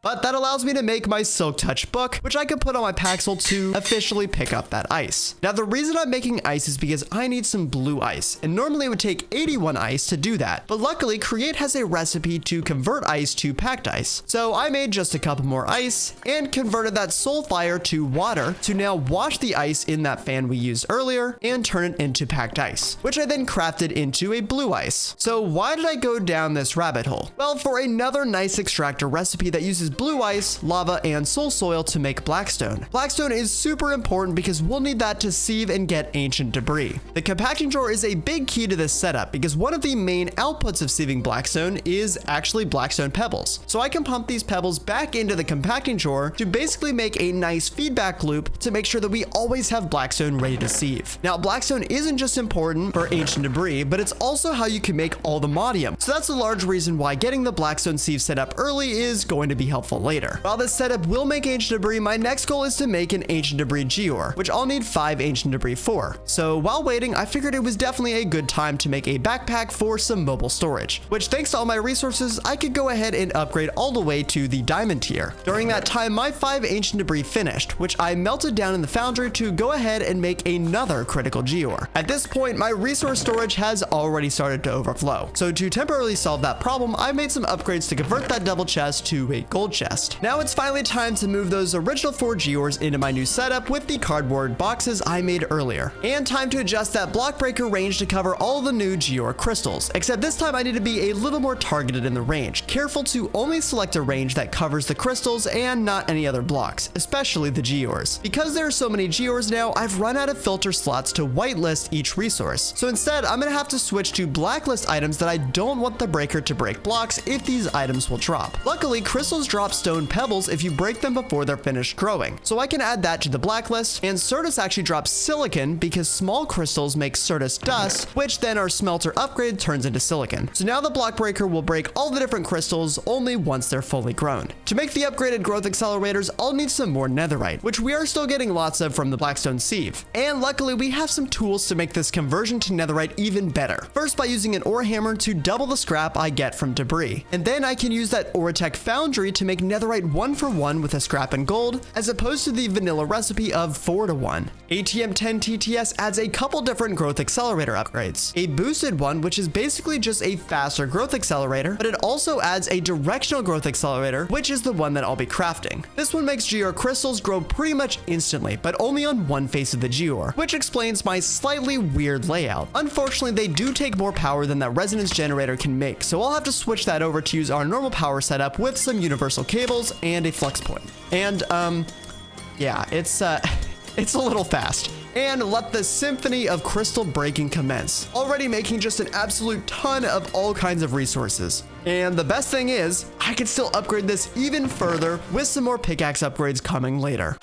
But that allows me to make my Silk Touch book, which I can put on my Paxel to officially pick up that ice. Now, the reason I'm making ice is because I need some blue ice, and normally it would take 81 ice to do that, but luckily Create has a recipe to convert ice to packed ice. So I made just a couple more ice, and converted that soul fire to water to now wash the ice in that fan we used earlier, and turn it into packed ice, which I then crafted into a blue ice. So why did I go down this rabbit hole? Well, for another nice extractor recipe that uses blue ice, lava, and soul soil to make blackstone. Blackstone is super important because we'll need that to sieve and get ancient debris. The compacting drawer is a big key to this setup because one of the main outputs of sieving blackstone is actually blackstone pebbles. So I can pump these pebbles back into the compacting drawer to basically make a nice feedback loop to make sure that we always have blackstone ready to sieve. Now, blackstone isn't just important for ancient debris, but it's also how you can make Allthemodium. So that's a large reason why getting the blackstone sieve set up early is going to be helpful later. While this setup will make ancient debris, my next goal is to make an ancient debris Geore, which I'll need 5 ancient debris for. So while waiting, I figured it was definitely a good time to make a backpack for some mobile storage, which thanks to all my resources, I could go ahead and upgrade all the way to the diamond tier. During that time, my 5 ancient debris finished, which I melted down in the foundry to go ahead and make another critical Geore. At this point, my resource storage has already started to overflow. So to temporarily solve that problem, I made some upgrades to convert that double chest to a gold chest. Now it's finally time to move those original 4 Geores into my new setup with the cardboard boxes I made earlier. And time to adjust that block breaker range to cover all the new Geore crystals, except this time I need to be a little more targeted in the range, careful to only select a range that covers the crystals and not any other blocks, especially the Geores. Because there are so many Geores now, I've run out of filter slots to whitelist each resource. So instead, I'm gonna have to switch to blacklist items that I don't want the breaker to break blocks if these items will drop. Luckily, crystals drop drop stone pebbles if you break them before they're finished growing. So I can add that to the blacklist, and Certus actually drops silicon because small crystals make Certus dust, which then our smelter upgrade turns into silicon. So now the block breaker will break all the different crystals only once they're fully grown. To make the upgraded growth accelerators, I'll need some more netherite, which we are still getting lots of from the Blackstone Sieve. And luckily we have some tools to make this conversion to netherite even better. First, by using an ore hammer to double the scrap I get from debris. And then I can use that Oritech foundry to make netherite 1-for-1 with a scrap and gold, as opposed to the vanilla recipe of 4-to-1. ATM 10 TTS adds a couple different growth accelerator upgrades. A boosted one, which is basically just a faster growth accelerator, but it also adds a directional growth accelerator, which is the one that I'll be crafting. This one makes Geore crystals grow pretty much instantly, but only on one face of the Geore, which explains my slightly weird layout. Unfortunately, they do take more power than that resonance generator can make, so I'll have to switch that over to use our normal power setup with some universal cables and a flux point. And, yeah, it's a little fast. And let the symphony of crystal breaking commence, already making just an absolute ton of all kinds of resources. And the best thing is, I can still upgrade this even further with some more pickaxe upgrades coming later.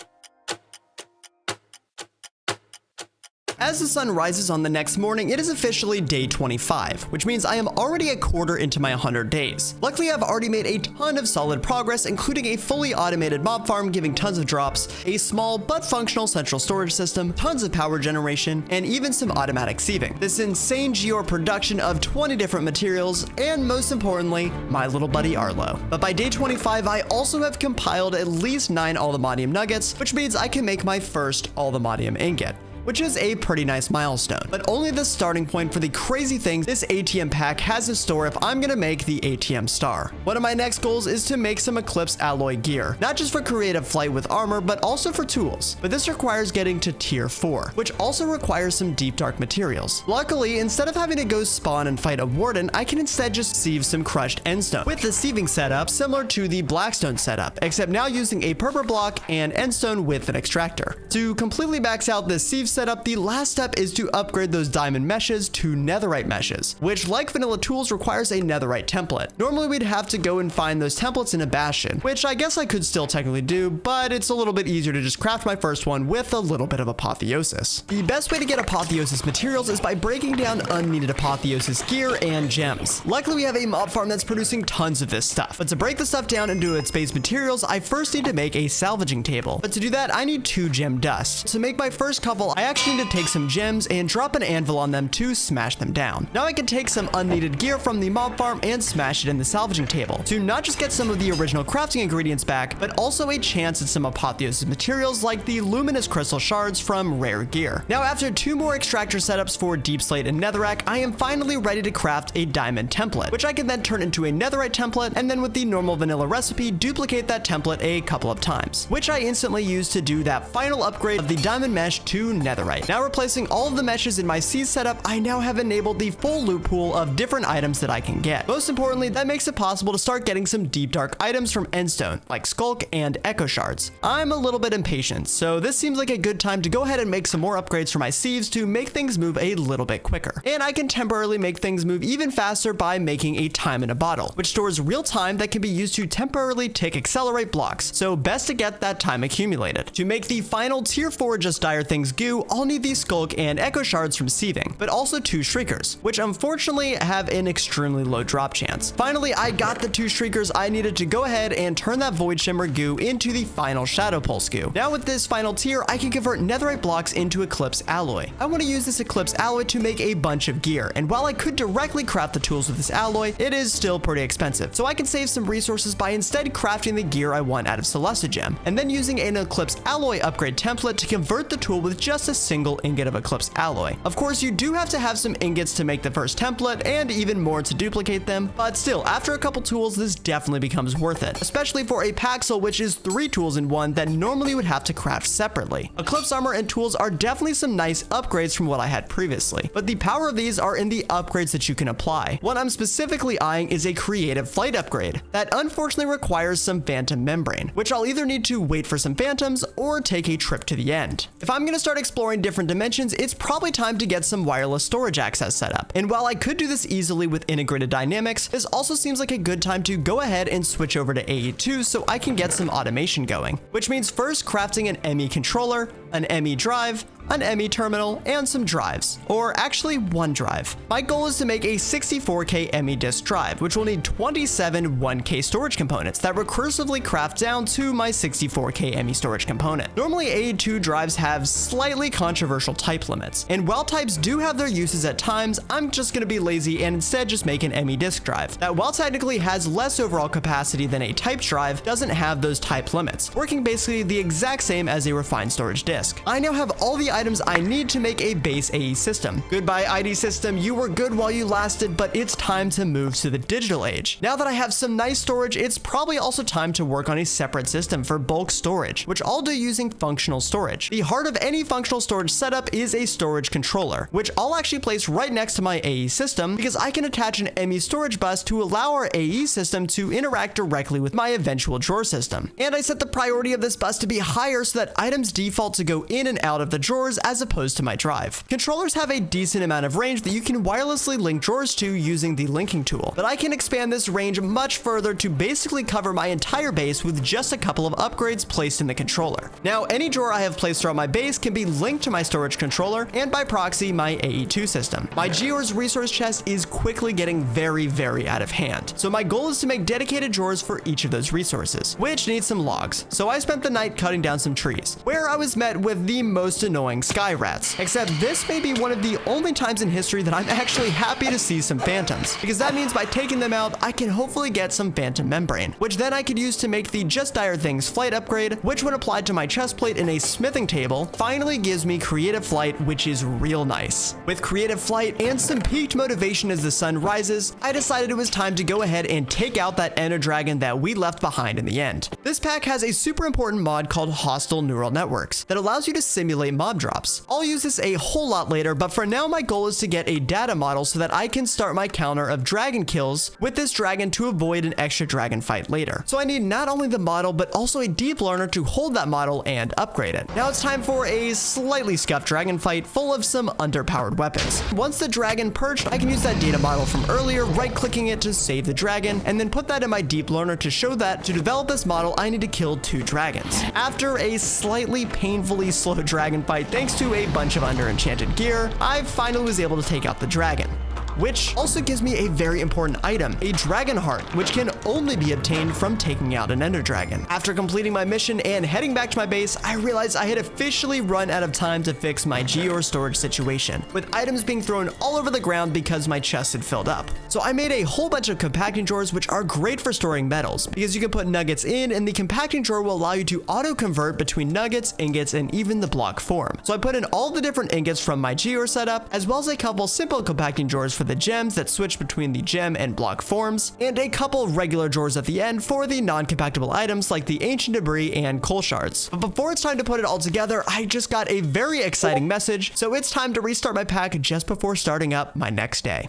As the sun rises on the next morning, it is officially day 25, which means I am already a quarter into my 100 days. Luckily, I've already made a ton of solid progress, including a fully automated mob farm giving tons of drops, a small but functional central storage system, tons of power generation, and even some automatic sieving. This insane Geore production of 20 different materials, and most importantly, my little buddy Arlo. But by day 25, I also have compiled at least 9 Allthemodium nuggets, which means I can make my first Allthemodium ingot, which is a pretty nice milestone, but only the starting point for the crazy things this ATM pack has in store if I'm gonna make the ATM Star. One of my next goals is to make some Eclipse alloy gear, not just for creative flight with armor, but also for tools. But this requires getting to tier 4, which also requires some deep dark materials. Luckily, instead of having to go spawn and fight a warden, I can instead just sieve some crushed endstone, with the sieving setup similar to the Blackstone setup, except now using a purple block and endstone with an extractor. To completely max out this sieve setup, the last step is to upgrade those diamond meshes to netherite meshes, which like vanilla tools requires a netherite template. Normally we'd have to go and find those templates in a bastion, which I guess I could still technically do, but it's a little bit easier to just craft my first one with a little bit of apotheosis. The best way to get apotheosis materials is by breaking down unneeded apotheosis gear and gems. Luckily we have a mob farm that's producing tons of this stuff, but to break the stuff down into its base materials, I first need to make a salvaging table. But to do that, I need 2 gem dust. To make my first couple, I actually need to take some gems and drop an anvil on them to smash them down. Now I can take some unneeded gear from the mob farm and smash it in the salvaging table to not just get some of the original crafting ingredients back, but also a chance at some apotheosis materials like the luminous crystal shards from rare gear. Now after 2 more extractor setups for deep slate and netherrack, I am finally ready to craft a diamond template, which I can then turn into a netherite template, and then with the normal vanilla recipe, duplicate that template a couple of times, which I instantly use to do that final upgrade of the diamond mesh to netherite. Now replacing all of the meshes in my seed setup, I now have enabled the full loot pool of different items that I can get. Most importantly, that makes it possible to start getting some deep dark items from endstone, like skulk and echo shards. I'm a little bit impatient, so this seems like a good time to go ahead and make some more upgrades for my sieves to make things move a little bit quicker. And I can temporarily make things move even faster by making a time in a bottle, which stores real time that can be used to temporarily tick accelerate blocks, so best to get that time accumulated. To make the final tier 4 just dire things goo, I'll need the skulk and echo shards from Sieving, but also 2 shriekers, which unfortunately have an extremely low drop chance. Finally, I got the 2 shriekers I needed to go ahead and turn that void shimmer goo into the final shadow pulse goo. Now with this final tier, I can convert netherite blocks into Eclipse alloy. I want to use this Eclipse alloy to make a bunch of gear, and while I could directly craft the tools with this alloy, it is still pretty expensive, so I can save some resources by instead crafting the gear I want out of Celestigem, and then using an Eclipse alloy upgrade template to convert the tool with just a single ingot of Eclipse alloy. Of course, you do have to have some ingots to make the first template, and even more to duplicate them, but still, after a couple tools, this definitely becomes worth it, especially for a Paxel, which is 3 tools in one that normally would have to craft separately. Eclipse armor and tools are definitely some nice upgrades from what I had previously, but the power of these are in the upgrades that you can apply. What I'm specifically eyeing is a creative flight upgrade that unfortunately requires some phantom membrane, which I'll either need to wait for some phantoms or take a trip to the end. If I'm going to start exploring exploring different dimensions, it's probably time to get some wireless storage access set up. And while I could do this easily with integrated dynamics, this also seems like a good time to go ahead and switch over to AE2 so I can get some automation going. Which means first crafting an ME controller, an ME drive, an ME terminal, and some drives, or actually one drive. My goal is to make a 64K ME disk drive, which will need 27 1K storage components that recursively craft down to my 64K ME storage component. Normally AE2 drives have slightly controversial type limits, and while types do have their uses at times, I'm just gonna be lazy and instead just make an ME disk drive that, while technically has less overall capacity than a type drive, doesn't have those type limits, working basically the exact same as a refined storage disk. I now have all the items I need to make a base AE system. Goodbye ID system, you were good while you lasted, but it's time to move to the digital age. Now that I have some nice storage, it's probably also time to work on a separate system for bulk storage, which I'll do using functional storage. The heart of any functional storage setup is a storage controller, which I'll actually place right next to my AE system because I can attach an ME storage bus to allow our AE system to interact directly with my eventual drawer system. And I set the priority of this bus to be higher so that items default to go in and out of the drawers as opposed to my drive. Controllers have a decent amount of range that you can wirelessly link drawers to using the linking tool, but I can expand this range much further to basically cover my entire base with just a couple of upgrades placed in the controller. Now, any drawer I have placed throughout my base can be linked to my storage controller and by proxy my AE2 system. My Geores resource chest is quickly getting very out of hand, so my goal is to make dedicated drawers for each of those resources, which needs some logs. So I spent the night cutting down some trees, where I was met with the most annoying sky rats, except this may be one of the only times in history that I'm actually happy to see some phantoms, because that means by taking them out, I can hopefully get some phantom membrane, which then I could use to make the Just Dire Things flight upgrade, which when applied to my chest plate in a smithing table, finally gives me creative flight, which is real nice. With creative flight and some peaked motivation as the sun rises, I decided it was time to go ahead and take out that Ender Dragon that we left behind in the end. This pack has a super important mod called Hostile Neural Networks that allows you to simulate mob drops. I'll use this a whole lot later, but for now my goal is to get a data model so that I can start my counter of dragon kills with this dragon to avoid an extra dragon fight later. So I need not only the model, but also a deep learner to hold that model and upgrade it. Now it's time for a slightly scuffed dragon fight full of some underpowered weapons. Once the dragon perched, I can use that data model from earlier, right-clicking it to save the dragon, and then put that in my deep learner to show that to develop this model, I need to kill 2 dragons. After a slightly painfully slow dragon fight, thanks to a bunch of under-enchanted gear, I finally was able to take out the dragon. Which also gives me a very important item, a dragon heart, which can only be obtained from taking out an ender dragon. After completing my mission and heading back to my base, I realized I had officially run out of time to fix my Geore storage situation, with items being thrown all over the ground because my chest had filled up. So I made a whole bunch of compacting drawers, which are great for storing metals, because you can put nuggets in and the compacting drawer will allow you to auto-convert between nuggets, ingots, and even the block form. So I put in all the different ingots from my Geore setup, as well as a couple simple compacting drawers for the gems that switch between the gem and block forms, and a couple regular drawers at the end for the non-compactable items like the ancient debris and coal shards. But before it's time to put it all together, I just got a very exciting message, so it's time to restart my pack just before starting up my next day.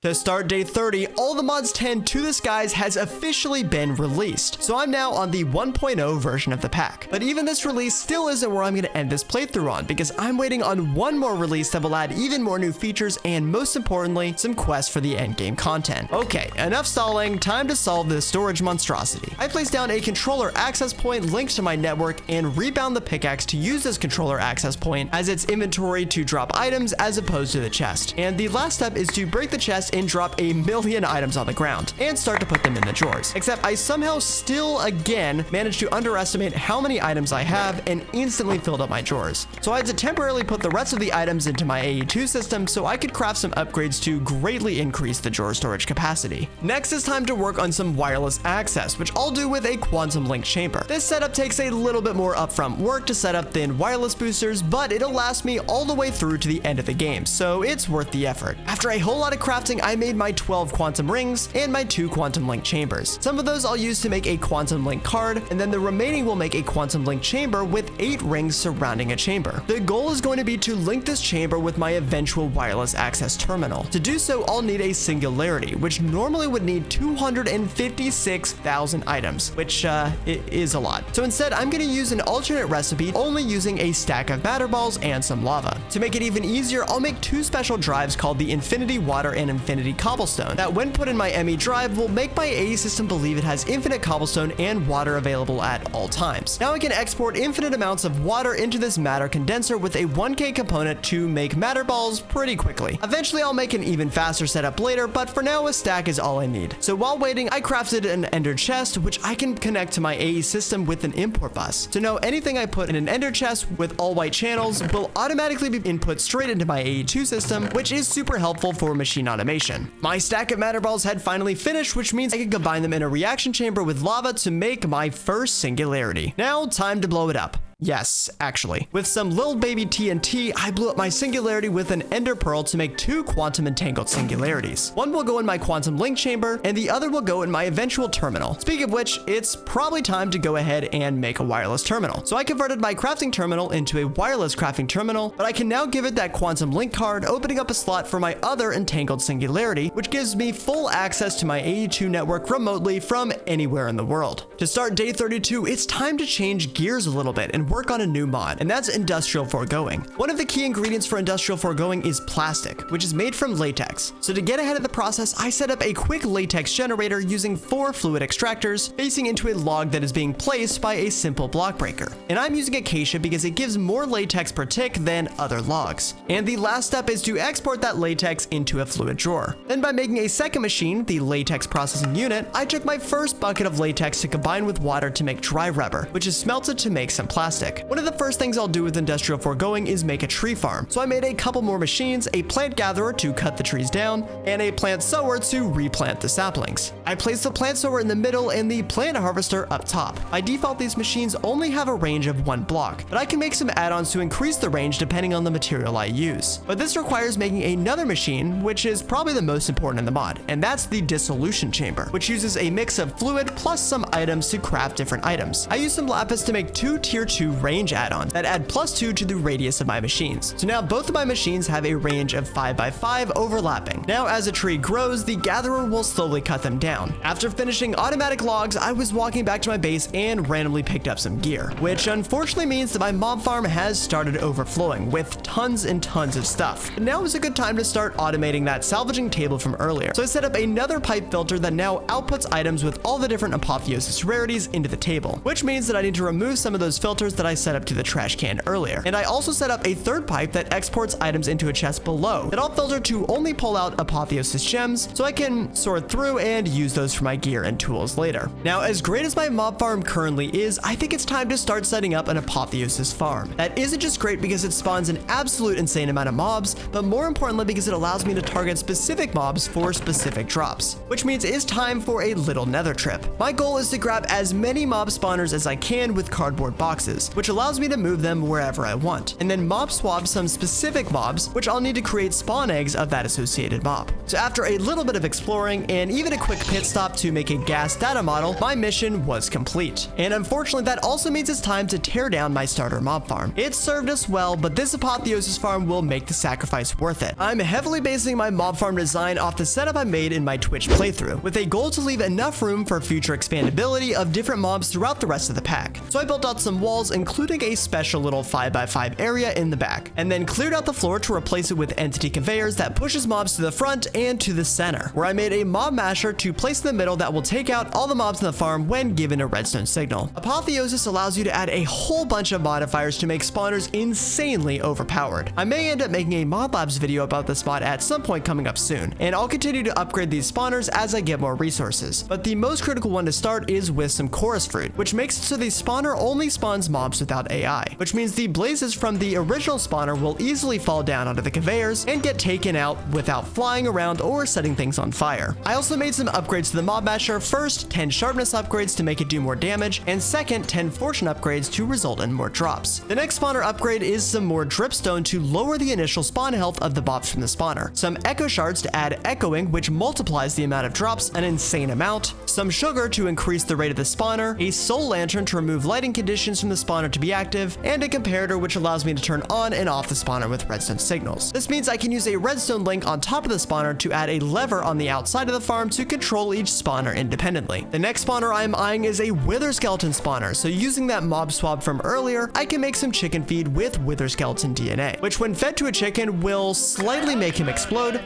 To start day 30, all the mods 10 to the skies has officially been released, so I'm now on the 1.0 version of the pack. But even this release still isn't where I'm going to end this playthrough on, because I'm waiting on one more release that will add even more new features and, most importantly, some quests for the endgame content. Okay, enough stalling, time to solve this storage monstrosity. I placed down a controller access point linked to my network and rebound the pickaxe to use this controller access point as its inventory to drop items as opposed to the chest. And the last step is to break the chest and drop a million items on the ground and start to put them in the drawers. Except I somehow still again managed to underestimate how many items I have and instantly filled up my drawers. So I had to temporarily put the rest of the items into my AE2 system so I could craft some upgrades to greatly increase the drawer storage capacity. Next is time to work on some wireless access, which I'll do with a quantum link chamber. This setup takes a little bit more upfront work to set up than wireless boosters, but it'll last me all the way through to the end of the game, so it's worth the effort. After a whole lot of crafting, finishing, I made my 12 quantum rings and my 2 quantum link chambers. Some of those I'll use to make a quantum link card, and then the remaining will make a quantum link chamber with 8 rings surrounding a chamber. The goal is going to be to link this chamber with my eventual wireless access terminal. To do so, I'll need a Singularity, which normally would need 256,000 items, which it is a lot. So instead, I'm going to use an alternate recipe, only using a stack of matter balls and some lava. To make it even easier, I'll make 2 special drives called the Infinity Water and Infinity Cobblestone that, when put in my ME drive, will make my AE system believe it has infinite cobblestone and water available at all times. Now I can export infinite amounts of water into this matter condenser with a 1K component to make matter balls pretty quickly. Eventually I'll make an even faster setup later, but for now a stack is all I need. So while waiting, I crafted an ender chest, which I can connect to my AE system with an import bus. So now anything I put in an ender chest with all white channels will automatically be input straight into my AE2 system, which is super helpful for machine automation. My stack of matter balls had finally finished, which means I can combine them in a reaction chamber with lava to make my first Singularity. Now time to blow it up. Yes, actually. With some little baby TNT, I blew up my Singularity with an ender pearl to make 2 quantum entangled Singularities. One will go in my quantum link chamber, and the other will go in my eventual terminal. Speaking of which, it's probably time to go ahead and make a wireless terminal. So I converted my crafting terminal into a wireless crafting terminal, but I can now give it that quantum link card, opening up a slot for my other entangled Singularity, which gives me full access to my AE2 network remotely from anywhere in the world. To start day 32, it's time to change gears a little bit and work on a new mod, and that's industrial foregoing. One of the key ingredients for industrial foregoing is plastic, which is made from latex. So to get ahead of the process, I set up a quick latex generator using 4 fluid extractors facing into a log that is being placed by a simple block breaker. And I'm using acacia because it gives more latex per tick than other logs. And the last step is to export that latex into a fluid drawer. Then by making a second machine, the latex processing unit, I took my first bucket of latex to combine with water to make dry rubber, which is smelted to make some plastic. One of the first things I'll do with industrial foregoing is make a tree farm. So I made a couple more machines, a plant gatherer to cut the trees down, and a plant sower to replant the saplings. I placed the plant sower in the middle and the plant harvester up top. By default, these machines only have a range of 1 block, but I can make some add-ons to increase the range depending on the material I use. But this requires making another machine, which is probably the most important in the mod, and that's the dissolution chamber, which uses a mix of fluid plus some items to craft different items. I used some lapis to make 2 tier 2 range add-ons that add +2 to the radius of my machines. So now both of my machines have a range of 5x5 overlapping. Now as a tree grows, the gatherer will slowly cut them down. After finishing automatic logs, I was walking back to my base and randomly picked up some gear, which unfortunately means that my mob farm has started overflowing with tons and tons of stuff. And now is a good time to start automating that salvaging table from earlier. So I set up another pipe filter that now outputs items with all the different apotheosis rarities into the table, which means that I need to remove some of those filters that I set up to the trash can earlier. And I also set up a third pipe that exports items into a chest below that I'll filter to only pull out apotheosis gems so I can sort through and use those for my gear and tools later. Now, as great as my mob farm currently is, I think it's time to start setting up an apotheosis farm. That isn't just great because it spawns an absolute insane amount of mobs, but more importantly because it allows me to target specific mobs for specific drops, which means it's time for a little nether trip. My goal is to grab as many mob spawners as I can with cardboard boxes, which allows me to move them wherever I want, and then mob swap some specific mobs, which I'll need to create spawn eggs of that associated mob. So after a little bit of exploring and even a quick pit stop to make a gas data model, my mission was complete. And unfortunately, that also means it's time to tear down my starter mob farm. It served us well, but this apotheosis farm will make the sacrifice worth it. I'm heavily basing my mob farm design off the setup I made in my Twitch playthrough, with a goal to leave enough room for future expandability of different mobs throughout the rest of the pack. So I built out some walls, including a special little 5x5 area in the back, and then cleared out the floor to replace it with entity conveyors that pushes mobs to the front and to the center, where I made a mob masher to place in the middle that will take out all the mobs in the farm when given a redstone signal. Apotheosis allows you to add a whole bunch of modifiers to make spawners insanely overpowered. I may end up making a mod labs video about this mod at some point coming up soon, and I'll continue to upgrade these spawners as I get more resources. But the most critical one to start is with some chorus fruit, which makes it so the spawner only spawns mobs without AI, which means the blazes from the original spawner will easily fall down onto the conveyors and get taken out without flying around or setting things on fire. I also made some upgrades to the mob masher. First, 10 sharpness upgrades to make it do more damage, and second, 10 fortune upgrades to result in more drops. The next spawner upgrade is some more dripstone to lower the initial spawn health of the mobs from the spawner, some echo shards to add echoing, which multiplies the amount of drops an insane amount, some sugar to increase the rate of the spawner, a soul lantern to remove lighting conditions from the spawner to be active, and a comparator which allows me to turn on and off the spawner with redstone signals. This means I can use a redstone link on top of the spawner to add a lever on the outside of the farm to control each spawner independently. The next spawner I'm eyeing is a wither skeleton spawner, so using that mob swab from earlier, I can make some chicken feed with wither skeleton DNA, which when fed to a chicken will slightly make him explode,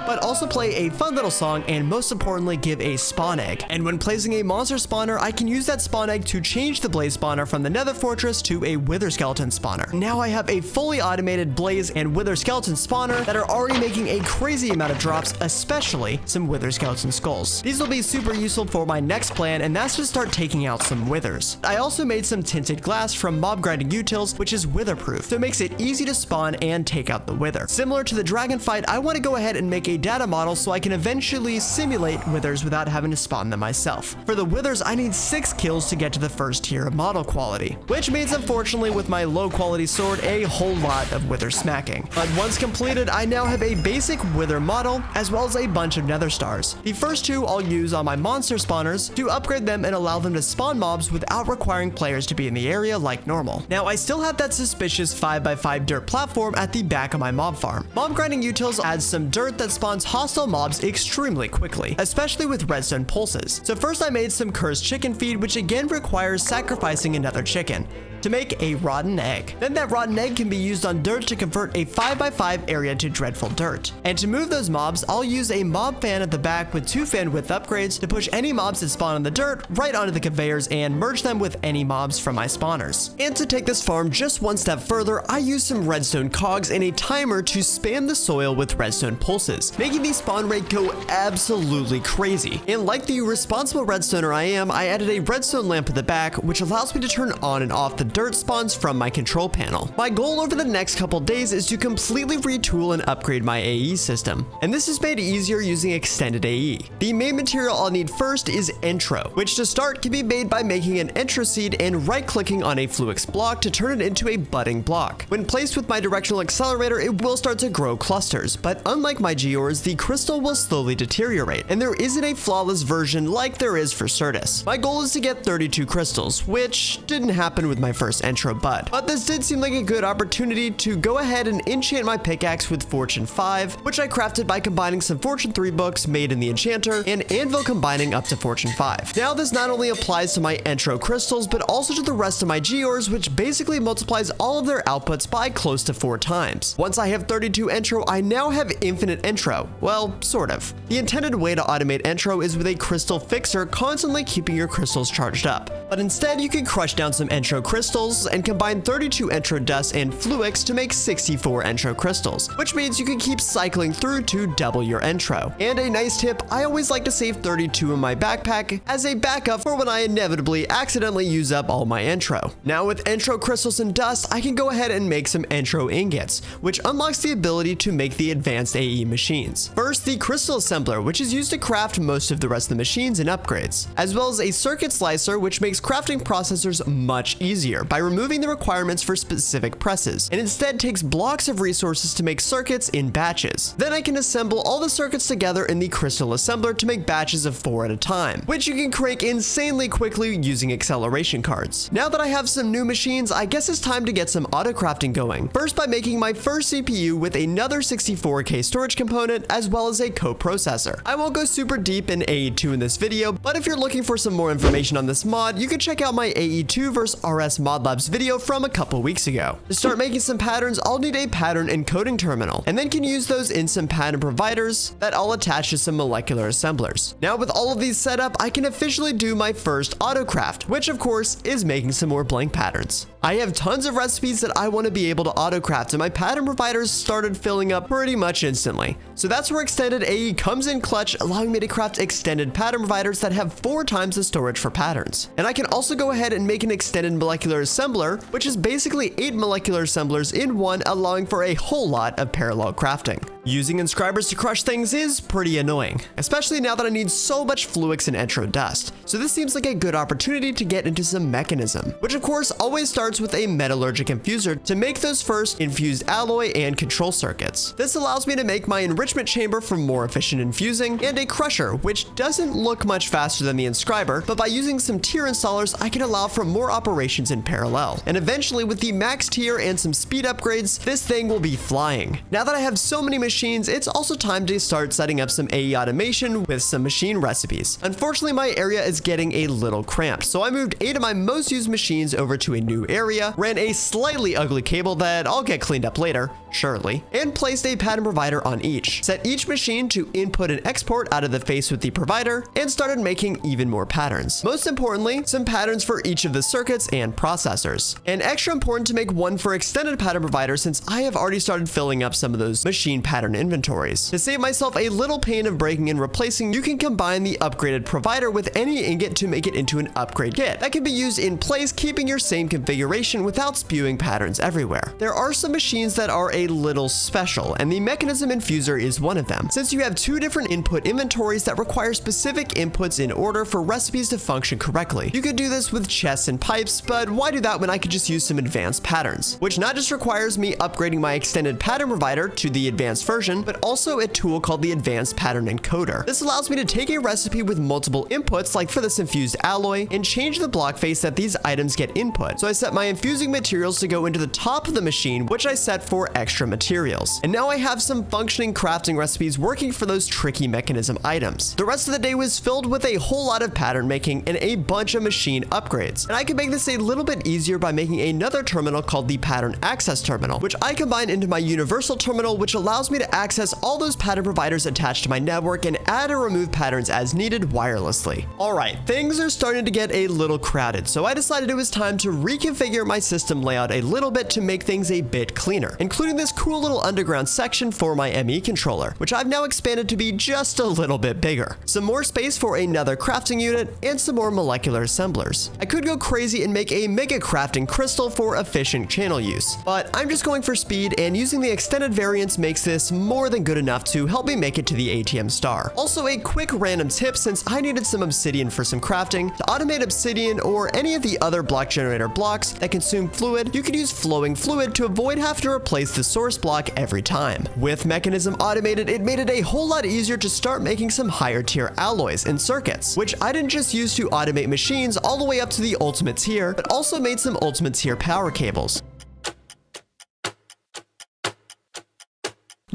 but also play a fun little song and most importantly give a spawn egg. And when placing a monster spawner, I can use that spawn egg to change the blaze spawner from the nether fortress to a wither skeleton spawner. Now I have a fully automated blaze and wither skeleton spawner that are already making a crazy amount of drops, especially some wither skeleton skulls. These will be super useful for my next plan, and that's to start taking out some withers. I also made some tinted glass from mob grinding utils, which is witherproof, so it makes it easy to spawn and take out the wither. Similar to the dragon fight, I want to go ahead and make a data model so I can eventually simulate withers without having to spawn them myself. For the withers, I need 6 kills to get to the first tier of model quality, which means unfortunately with my low quality sword, a whole lot of wither smacking. But once completed, I now have a basic wither model as well as a bunch of nether stars. The first 2 I'll use on my monster spawners to upgrade them and allow them to spawn mobs without requiring players to be in the area like normal. Now I still have that suspicious 5x5 dirt platform at the back of my mob farm. Mob grinding utils adds some dirt that spawns hostile mobs extremely quickly, especially with redstone pulses. So first I made some cursed chicken feed, which again requires sacrificing another chicken to make a rotten egg. Then that rotten egg can be used on dirt to convert a 5x5 area to dreadful dirt. And to move those mobs, I'll use a mob fan at the back with 2 fan width upgrades to push any mobs that spawn on the dirt right onto the conveyors and merge them with any mobs from my spawners. And to take this farm just one step further, I use some redstone cogs and a timer to spam the soil with redstone pulses, making the spawn rate go absolutely crazy. And like the responsible redstoner I am, I added a redstone lamp at the back, which allows me to turn on and off the dirt spawns from my control panel. My goal over the next couple days is to completely retool and upgrade my AE system, and this is made easier using extended AE. The main material I'll need first is Entro, which to start can be made by making an Entro seed and right-clicking on a Fluix block to turn it into a budding block. When placed with my directional accelerator, it will start to grow clusters, but unlike my Geores, the crystal will slowly deteriorate, and there isn't a flawless version like there is for Certus. My goal is to get 32 crystals, which didn't happen with my first Entro bud, but this did seem like a good opportunity to go ahead and enchant my pickaxe with Fortune 5, which I crafted by combining some Fortune 3 books made in the enchanter and anvil combining up to Fortune 5. Now this not only applies to my Entro crystals, but also to the rest of my Geores, which basically multiplies all of their outputs by close to 4 times. Once I have 32 Entro, I now have infinite Entro. Well, sort of. The intended way to automate Entro is with a crystal fixer constantly keeping your crystals charged up, but instead you can crush down some Entro crystals and combine 32 Entro dust and Fluix to make 64 Entro crystals, which means you can keep cycling through to double your Entro. And a nice tip, I always like to save 32 in my backpack as a backup for when I inevitably accidentally use up all my Entro. Now with Entro crystals and dust, I can go ahead and make some Entro ingots, which unlocks the ability to make the advanced AE machines. First, the crystal assembler, which is used to craft most of the rest of the machines and upgrades, as well as a circuit slicer, which makes crafting processors much easier by removing the requirements for specific presses, and instead takes blocks of resources to make circuits in batches. Then I can assemble all the circuits together in the crystal assembler to make batches of 4 at a time, which you can crank insanely quickly using acceleration cards. Now that I have some new machines, I guess it's time to get some autocrafting going. First by making my first CPU with another 64K storage component as well as a coprocessor. I won't go super deep in AE2 in this video, but if you're looking for some more information on this mod, you can check out my AE2 vs RS mod labs video from a couple weeks ago. To start making some patterns, I'll need a pattern encoding terminal, and then can use those in some pattern providers that I'll attach to some molecular assemblers. Now with all of these set up, I can officially do my first autocraft, which of course is making some more blank patterns. I have tons of recipes that I want to be able to autocraft, and my pattern providers started filling up pretty much instantly. So that's where extended AE comes in clutch, allowing me to craft extended pattern providers that have 4 times the storage for patterns. And I can also go ahead and make an extended molecular molecular assembler, which is basically 8 molecular assemblers in one, allowing for a whole lot of parallel crafting. Using inscribers to crush things is pretty annoying, especially now that I need so much fluix and entro dust. So this seems like a good opportunity to get into some mechanism, which of course always starts with a metallurgic infuser to make those first infused alloy and control circuits. This allows me to make my enrichment chamber for more efficient infusing, and a crusher, which doesn't look much faster than the inscriber, but by using some tier installers, I can allow for more operations in parallel. And eventually, with the max tier and some speed upgrades, this thing will be flying. Now that I have so many machines, it's also time to start setting up some AE automation with some machine recipes. Unfortunately, my area is getting a little cramped, so I moved 8 of my most used machines over to a new area, ran a slightly ugly cable that I'll get cleaned up later, surely, and placed a pattern provider on each. Set each machine to input and export out of the face with the provider, and started making even more patterns. Most importantly, some patterns for each of the circuits and processors. And extra important to make one for extended pattern provider, since I have already started filling up some of those machine pattern inventories. To save myself a little pain of breaking and replacing, you can combine the upgraded provider with any ingot to make it into an upgrade kit that can be used in place, keeping your same configuration without spewing patterns everywhere. There are some machines that are a little special, and the mechanism infuser is one of them, since you have 2 different input inventories that require specific inputs in order for recipes to function correctly. You could do this with chests and pipes, but why do that when I could just use some advanced patterns, which not just requires me upgrading my extended pattern provider to the advanced version, but also a tool called the Advanced Pattern Encoder. This allows me to take a recipe with multiple inputs, like for this infused alloy, and change the block face that these items get input. So I set my infusing materials to go into the top of the machine, which I set for extra materials. And now I have some functioning crafting recipes working for those tricky mechanism items. The rest of the day was filled with a whole lot of pattern making and a bunch of machine upgrades. And I could make this a little bit easier by making another terminal called the Pattern Access Terminal, which I combine into my Universal Terminal, which allows me to access all those pattern providers attached to my network and add or remove patterns as needed wirelessly. Alright, things are starting to get a little crowded, so I decided it was time to reconfigure my system layout a little bit to make things a bit cleaner, including this cool little underground section for my ME controller, which I've now expanded to be just a little bit bigger. Some more space for another crafting unit, and some more molecular assemblers. I could go crazy and make a mega crafting crystal for efficient channel use, but I'm just going for speed, and using the extended variants makes this more than good enough to help me make it to the ATM Star. Also, a quick random tip, since I needed some obsidian for some crafting. To automate obsidian or any of the other block generator blocks that consume fluid, you could use flowing fluid to avoid having to replace the source block every time. With mechanism automated, it made it a whole lot easier to start making some higher tier alloys and circuits, which I didn't just use to automate machines all the way up to the ultimate tier, but also made some ultimate tier power cables.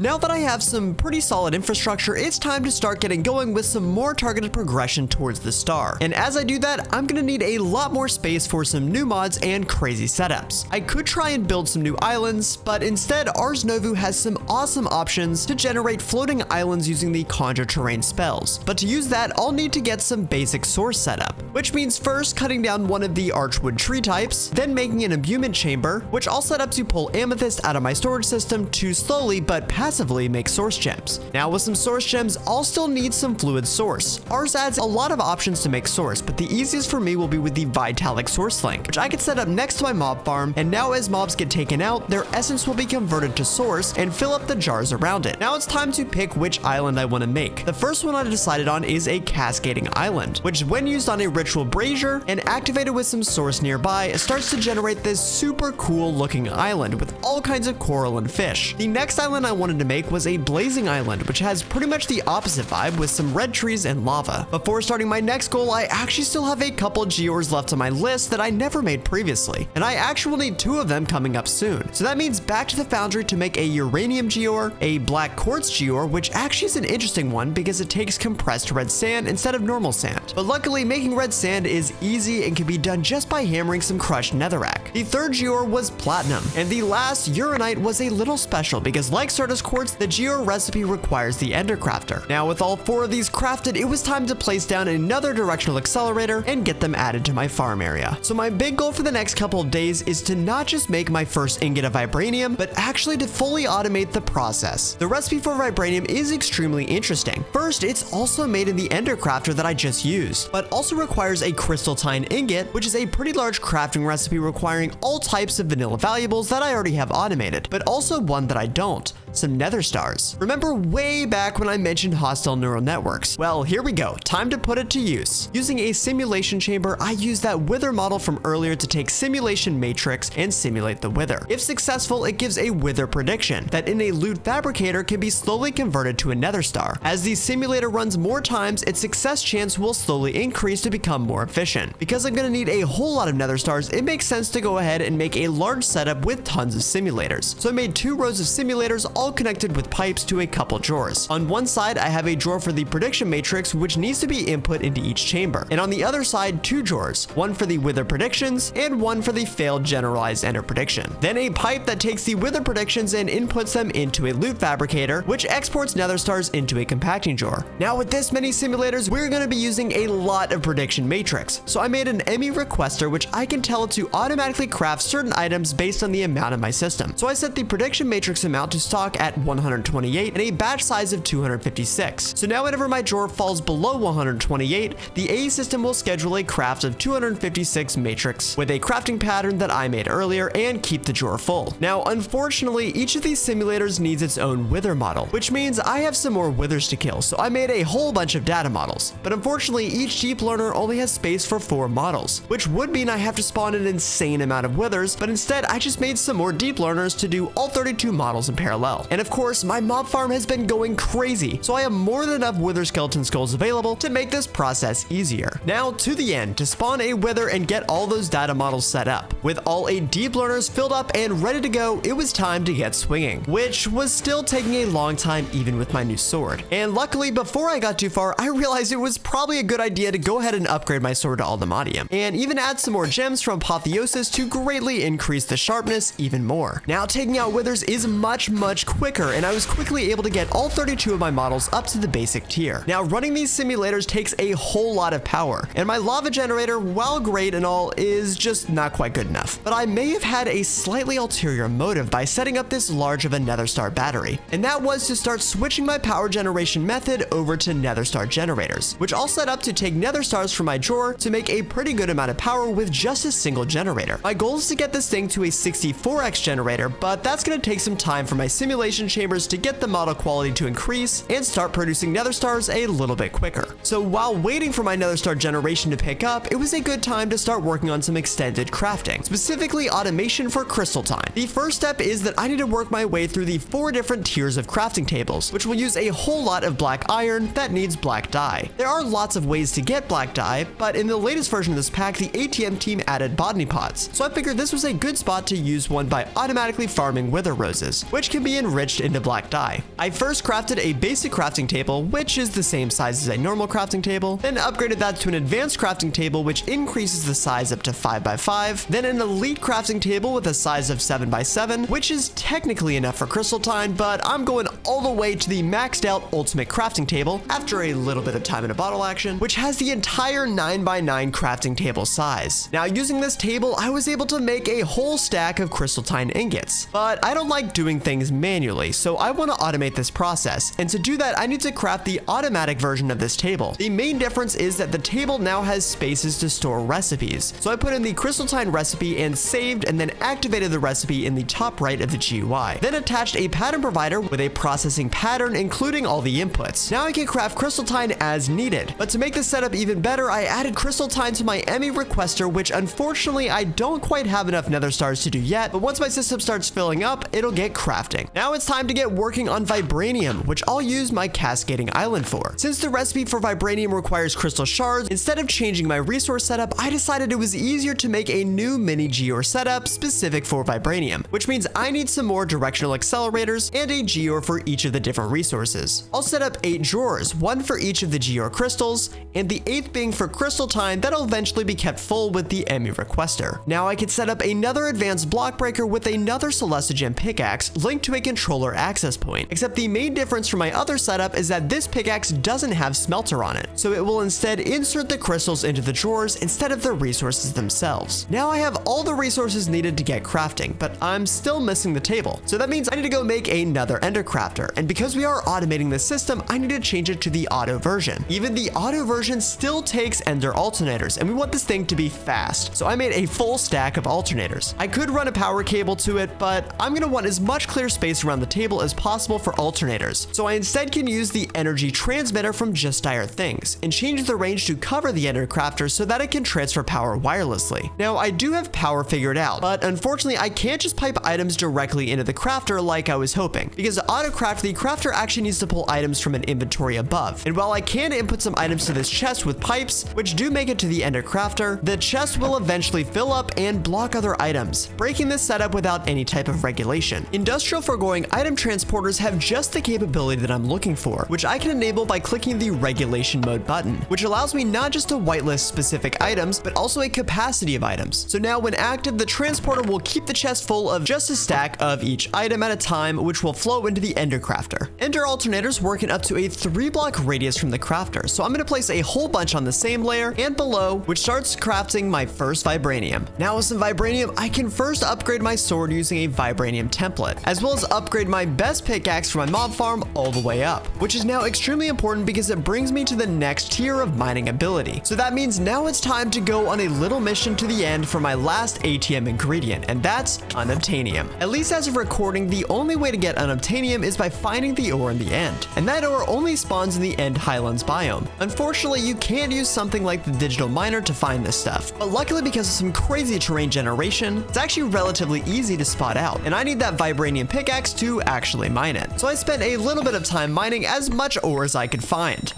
Now that I have some pretty solid infrastructure, it's time to start getting going with some more targeted progression towards the star. And as I do that, I'm gonna need a lot more space for some new mods and crazy setups. I could try and build some new islands, but instead Ars Novu has some awesome options to generate floating islands using the conjure terrain spells. But to use that, I'll need to get some basic source setup, which means first cutting down one of the archwood tree types, then making an imbuement chamber, which I'll set up to pull amethyst out of my storage system to slowly but passively make source gems. Now with some source gems, I'll still need some fluid source. Ars adds a lot of options to make source, but the easiest for me will be with the Vitalic source link, which I can set up next to my mob farm, and now as mobs get taken out, their essence will be converted to source and fill up the jars around it. Now it's time to pick which island I want to make. The first one I decided on is a cascading island, which when used on a ritual brazier and activated with some source nearby, starts to generate this super cool looking island with all kinds of coral and fish. The next island I wanted to make was a blazing island, which has pretty much the opposite vibe with some red trees and lava. Before starting my next goal, I actually still have a couple Geores left on my list that I never made previously, and I actually will need 2 of them coming up soon. So that means back to the foundry to make a uranium Geore, a black quartz Geore, which actually is an interesting one because it takes compressed red sand instead of normal sand. But luckily, making red sand is easy and can be done just by hammering some crushed netherrack. The third Geore was platinum, and the last uranite was a little special because like Certus quartz, the Geore recipe requires the ender crafter. Now with all 4 of these crafted, it was time to place down another directional accelerator and get them added to my farm area. So my big goal for the next couple of days is to not just make my first ingot of Vibranium, but actually to fully automate the process. The recipe for Vibranium is extremely interesting. First, it's also made in the ender crafter that I just used, but also requires a crystalline ingot, which is a pretty large crafting recipe requiring all types of vanilla valuables that I already have automated, but also one that I don't. Some nether stars. Remember way back when I mentioned hostile neural networks? Well, here we go. Time to put it to use. Using a simulation chamber, I used that wither model from earlier to take simulation matrix and simulate the wither. If successful, it gives a wither prediction that in a loot fabricator can be slowly converted to a nether star. As the simulator runs more times, its success chance will slowly increase to become more efficient. Because I'm going to need a whole lot of nether stars, it makes sense to go ahead and make a large setup with tons of simulators. So I made 2 rows of simulators all connected with pipes to a couple drawers. On one side, I have a drawer for the prediction matrix, which needs to be input into each chamber. And on the other side, 2 drawers, one for the wither predictions and one for the failed generalized ender prediction. Then a pipe that takes the wither predictions and inputs them into a loot fabricator, which exports nether stars into a compacting drawer. Now with this many simulators, we're going to be using a lot of prediction matrix. So I made an ME requester, which I can tell it to automatically craft certain items based on the amount of my system. So I set the prediction matrix amount to stock at 128 and a batch size of 256. So now whenever my drawer falls below 128, the AE system will schedule a craft of 256 matrix with a crafting pattern that I made earlier and keep the drawer full. Now, unfortunately, each of these simulators needs its own wither model, which means I have some more withers to kill, so I made a whole bunch of data models. But unfortunately, each deep learner only has space for 4 models, which would mean I have to spawn an insane amount of withers, but instead I just made some more deep learners to do all 32 models in parallel. And of course, my mob farm has been going crazy, so I have more than enough wither skeleton skulls available to make this process easier. Now to the end, to spawn a wither and get all those data models set up. With all 8 deep learners filled up and ready to go, it was time to get swinging, which was still taking a long time even with my new sword. And luckily, before I got too far, I realized it was probably a good idea to go ahead and upgrade my sword to Allthemodium, and even add some more gems from Apotheosis to greatly increase the sharpness even more. Now taking out withers is much quicker, and I was quickly able to get all 32 of my models up to the basic tier. Now running these simulators takes a whole lot of power, and my lava generator, while great and all, is just not quite good enough. But I may have had a slightly ulterior motive by setting up this large of a nether star battery, and that was to start switching my power generation method over to nether star generators, which I'll set up to take nether stars from my drawer to make a pretty good amount of power with just a single generator. My goal is to get this thing to a 64x generator, but that's going to take some time for my simulation chambers to get the model quality to increase and start producing nether stars a little bit quicker. So while waiting for my nether star generation to pick up, it was a good time to start working on some extended crafting, specifically automation for crystal time. The first step is that I need to work my way through the 4 different tiers of crafting tables, which will use a whole lot of black iron that needs black dye. There are lots of ways to get black dye, but in the latest version of this pack, the ATM team added botany pots, so I figured this was a good spot to use one by automatically farming wither roses, which can be enriched into black dye. I first crafted a basic crafting table, which is the same size as a normal crafting table, then upgraded that to an advanced crafting table, which increases the size up to 5x5, then an elite crafting table with a size of 7x7, which is technically enough for crystal time, but I'm going all the way to the maxed out ultimate crafting table after a little bit of time in a bottle action, which has the entire 9x9 crafting table size. Now using this table, I was able to make a whole stack of crystalline ingots, but I don't like doing things manually, so I want to automate this process, and to do that I need to craft the automatic version of this table. The main difference is that the table now has spaces to store recipes, so I put in the crystalline recipe and saved and then activated the recipe in the top right of the GUI, then attached a pattern provider with a processing pattern including all the inputs. Now I can craft crystalline as needed, but to make this setup even better, I added crystalline to my ME requester, which unfortunately I don't quite have enough nether stars to do yet, but once my system starts filling up, it'll get crafting. Now it's time to get working on Vibranium, which I'll use my cascading island for. Since the recipe for Vibranium requires crystal shards, instead of changing my resource setup, I decided it was easier to make a new mini Geore setup specific for Vibranium, which means I need some more directional accelerators and a Geore for each of the different resources. I'll set up 8 drawers, one for each of the Geore crystals, and the 8th being for crystal time that'll eventually be kept full with the ME requester. Now I can set up another advanced block breaker with another Celestigem pickaxe linked to a control solar access point, except the main difference from my other setup is that this pickaxe doesn't have smelter on it, so it will instead insert the crystals into the drawers instead of the resources themselves. Now I have all the resources needed to get crafting, but I'm still missing the table, so that means I need to go make another ender crafter, and because we are automating the system, I need to change it to the auto version. Even the auto version still takes ender alternators, and we want this thing to be fast, so I made a full stack of alternators. I could run a power cable to it, but I'm going to want as much clear space around the table as possible for alternators, so I instead can use the energy transmitter from Just Dire Things and change the range to cover the ender crafter so that it can transfer power wirelessly. Now I do have power figured out, but unfortunately I can't just pipe items directly into the crafter like I was hoping, because to autocraft, the crafter actually needs to pull items from an inventory above, and while I can input some items to this chest with pipes, which do make it to the ender crafter, the chest will eventually fill up and block other items, breaking this setup without any type of regulation. Industrial foregoing item transporters have just the capability that I'm looking for, which I can enable by clicking the regulation mode button, which allows me not just to whitelist specific items, but also a capacity of items. So now when active, the transporter will keep the chest full of just a stack of each item at a time, which will flow into the ender crafter. Ender alternators work in up to a 3-block radius from the crafter, so I'm going to place a whole bunch on the same layer and below, which starts crafting my first Vibranium. Now with some Vibranium, I can first upgrade my sword using a Vibranium template, as well as upgrade my best pickaxe for my mob farm all the way up, which is now extremely important because it brings me to the next tier of mining ability. So that means now it's time to go on a little mission to the end for my last ATM ingredient, and that's Unobtainium. At least as of recording, the only way to get Unobtainium is by finding the ore in the end, and that ore only spawns in the End Highlands biome. Unfortunately, you can't use something like the digital miner to find this stuff, but luckily because of some crazy terrain generation, it's actually relatively easy to spot out, and I need that Vibranium pickaxe to actually mine it. So I spent a little bit of time mining as much ore as I could find.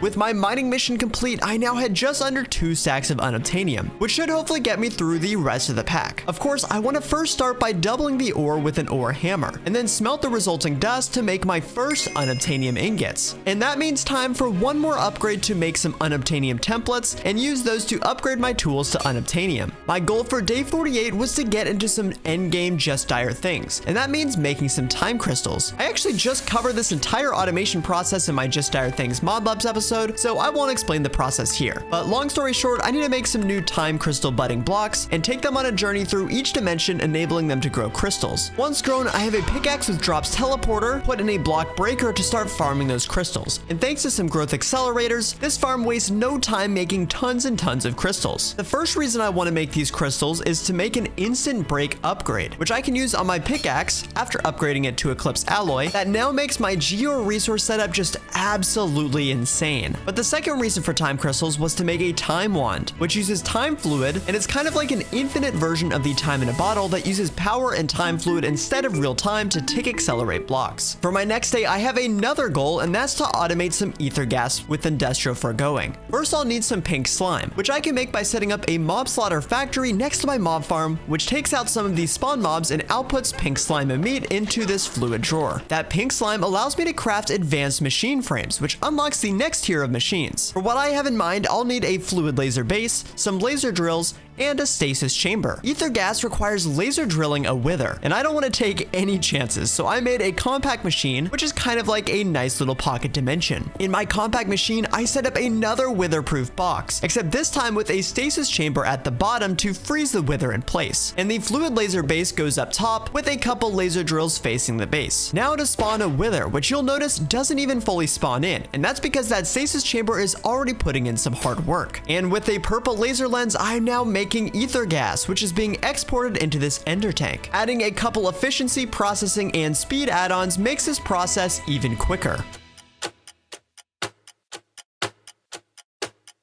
With my mining mission complete, I now had just under 2 stacks of Unobtainium, which should hopefully get me through the rest of the pack. Of course, I want to first start by doubling the ore with an ore hammer, and then smelt the resulting dust to make my first Unobtainium ingots. And that means time for one more upgrade to make some Unobtainium templates and use those to upgrade my tools to Unobtainium. My goal for day 48 was to get into some endgame Just Dire Things, and that means making some time crystals. I actually just covered this entire automation process in my Just Dire Things Mod Labs episode, so I won't explain the process here. But long story short, I need to make some new time crystal budding blocks and take them on a journey through each dimension, enabling them to grow crystals. Once grown, I have a pickaxe with drops teleporter put in a block breaker to start farming those crystals. And thanks to some growth accelerators, this farm wastes no time making tons and tons of crystals. The first reason I want to make these crystals is to make an instant break upgrade, which I can use on my pickaxe after upgrading it to Eclipse Alloy, that now makes my Geore resource setup just absolutely insane. But the second reason for time crystals was to make a time wand, which uses time fluid, and it's kind of like an infinite version of the time in a bottle that uses power and time fluid instead of real time to tick accelerate blocks. For my next day, I have another goal, and that's to automate some ether gas with industrial foregoing. First, I'll need some pink slime, which I can make by setting up a mob slaughter factory next to my mob farm, which takes out some of these spawn mobs and outputs pink slime and meat into this fluid drawer. That pink slime allows me to craft advanced machine frames, which unlocks the next tier of machines. For what I have in mind, I'll need a fluid laser base, some laser drills, and a stasis chamber. Ether gas requires laser drilling a wither, and I don't want to take any chances, so I made a compact machine, which is kind of like a nice little pocket dimension. In my compact machine, I set up another wither-proof box, except this time with a stasis chamber at the bottom to freeze the wither in place. And the fluid laser base goes up top with a couple laser drills facing the base. Now to spawn a wither, which you'll notice doesn't even fully spawn in, and that's because that stasis chamber is already putting in some hard work. And with a purple laser lens, I'm now making ether gas, which is being exported into this ender tank. Adding a couple efficiency, processing, and speed add-ons makes this process even quicker.